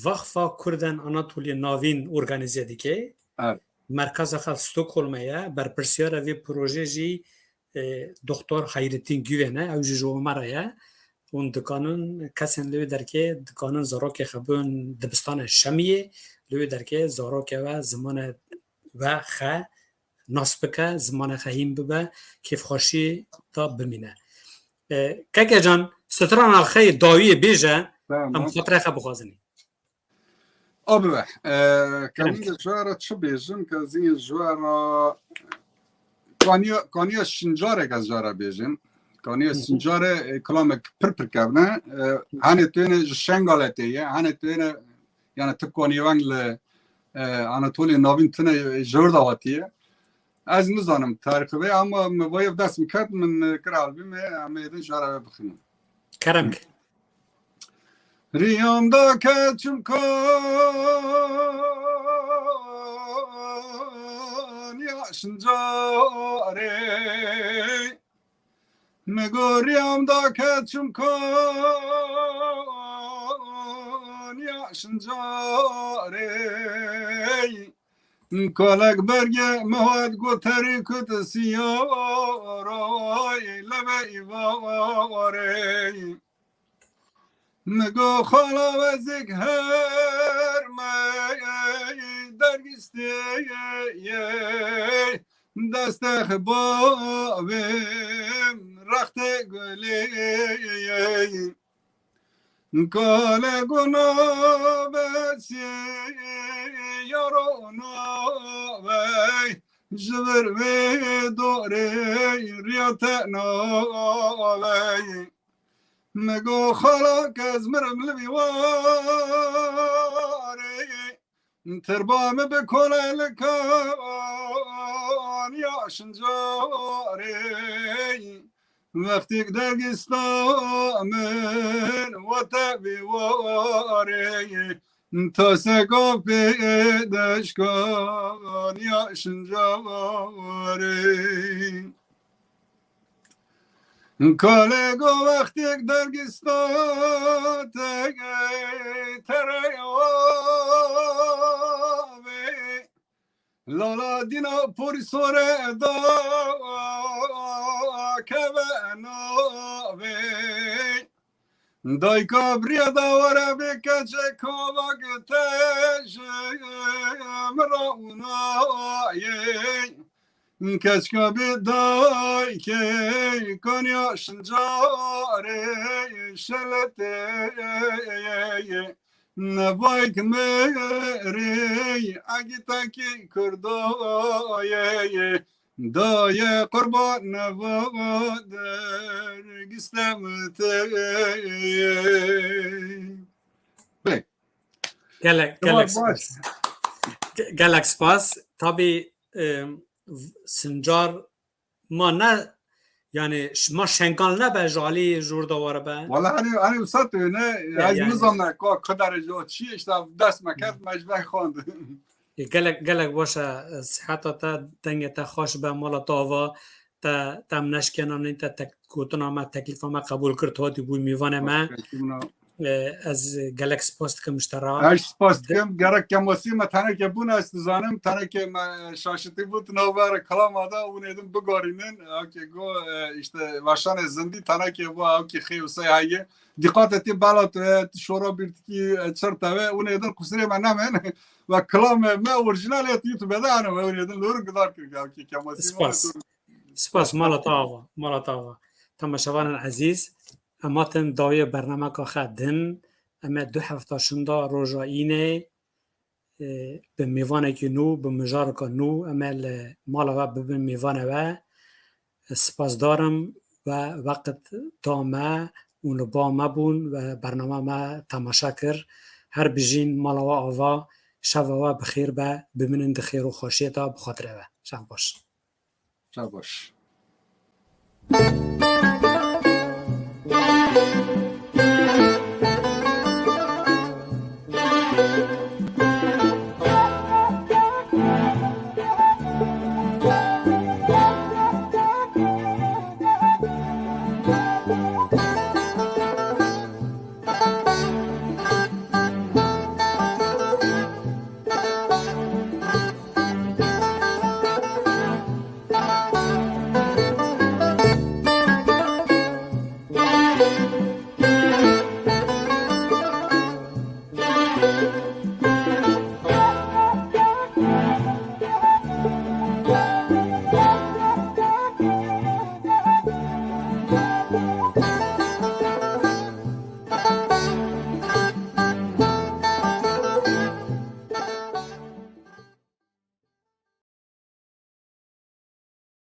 وقفا کردن آناتولی ناوین ارگانیزه دیگه مرکز خال استوکولمه یا بر پرسیار وی پروژه جی دکتر خیرتین گوینه او جی جومره یا اون دکانون کسین لوی درکه دکانون زاروک خبون دبستان شمیه لوی درکه زاروک و زمان و خه ناسبکه زمان خهیم ببه کیف خوشی تا بمینه که جان ستران الخی داوی بیجه هم خطره خه بخوازنی آبه کمی جواره چه بیجم که از این جواره کانیا شنجاره که جواره بیجم کانیا شنجاره کلامک پر کبنه هنه توینه شنگالتیه هنه توینه یعنی تکانی ونگ ل آناتولی ناوین تنه جور دواتیه از نزانم تاریخ وی اما وایف دست میکرد من کرال بیم اما ایدن جواره بخونم کرم Riyamda keçim kan yaşıncare Nego riyamda keçim kan yaşıncare Kolek berge mehat goteri kutesiyaray Lebe ivarey Nego xala vezik her mey dergisteye deste xbavim raxte güleye kale guna besi yarona vey jver ve dore riyate na vey Nego xala kez mirim li vîwarê Terba me bi kolelikan yaşın carê وقتی که درگستامن و تبیواره تا سگا پیدش کن یا شنجاره کالگو وقتی که درگستات تریابه لالا دینا پوری سوره دا کبنابه دای کابریا داوره بکچه کاباک تش مراونایه کچکا بدای که کنیا شنجاره شلته نبای کمری اگی تاکی کردای دای قربان نبادر گستمته گلک سپاس تابی سنجار ما نه یعنی ما شنگال نه به جالی جور دواره به والا هنی وسط نه از نظام نکا قدر جو چی اشتا دست مکرد مجبه خواند گلک باشه صحتا تا دنگ تا خوش به مالا تاوا تا تم نشکنانی تا کوتنا ما تکلیف ما قبول کرد هاتی بوی میوانه ما از گلک سپاس کم اشترا اش سپاس کم گرک کماسی ما تنه که بون است زانم تنه که ما شاشتی بود نوبر کلام آدا اون ایدم بگارینن اوکی گو işte واشان زندی تنه که و اوکی خیوسه هایه دقاتتی بالا تو شورا بیرتکی چرتاوه اون ایدم کسری من نمن و کلام ما اورجینال یوتیوب دانه و اون ایدم لور گدار کرد اوکی کماسی سپاس مالا تاوا تماشاوان عزیز اماتن داوی برنامه که خدن اما 2 هفته شنده روژا اینه به میوانه که نو به مجار که نو اما مالا و به میوانه و سپاس دارم و وقت دامه اون با ما بون و برنامه ما تماشا کر هر بجین مالا و آوا شب و بخیر به بمینند خیر و خوشیتا بخاطره و شب باش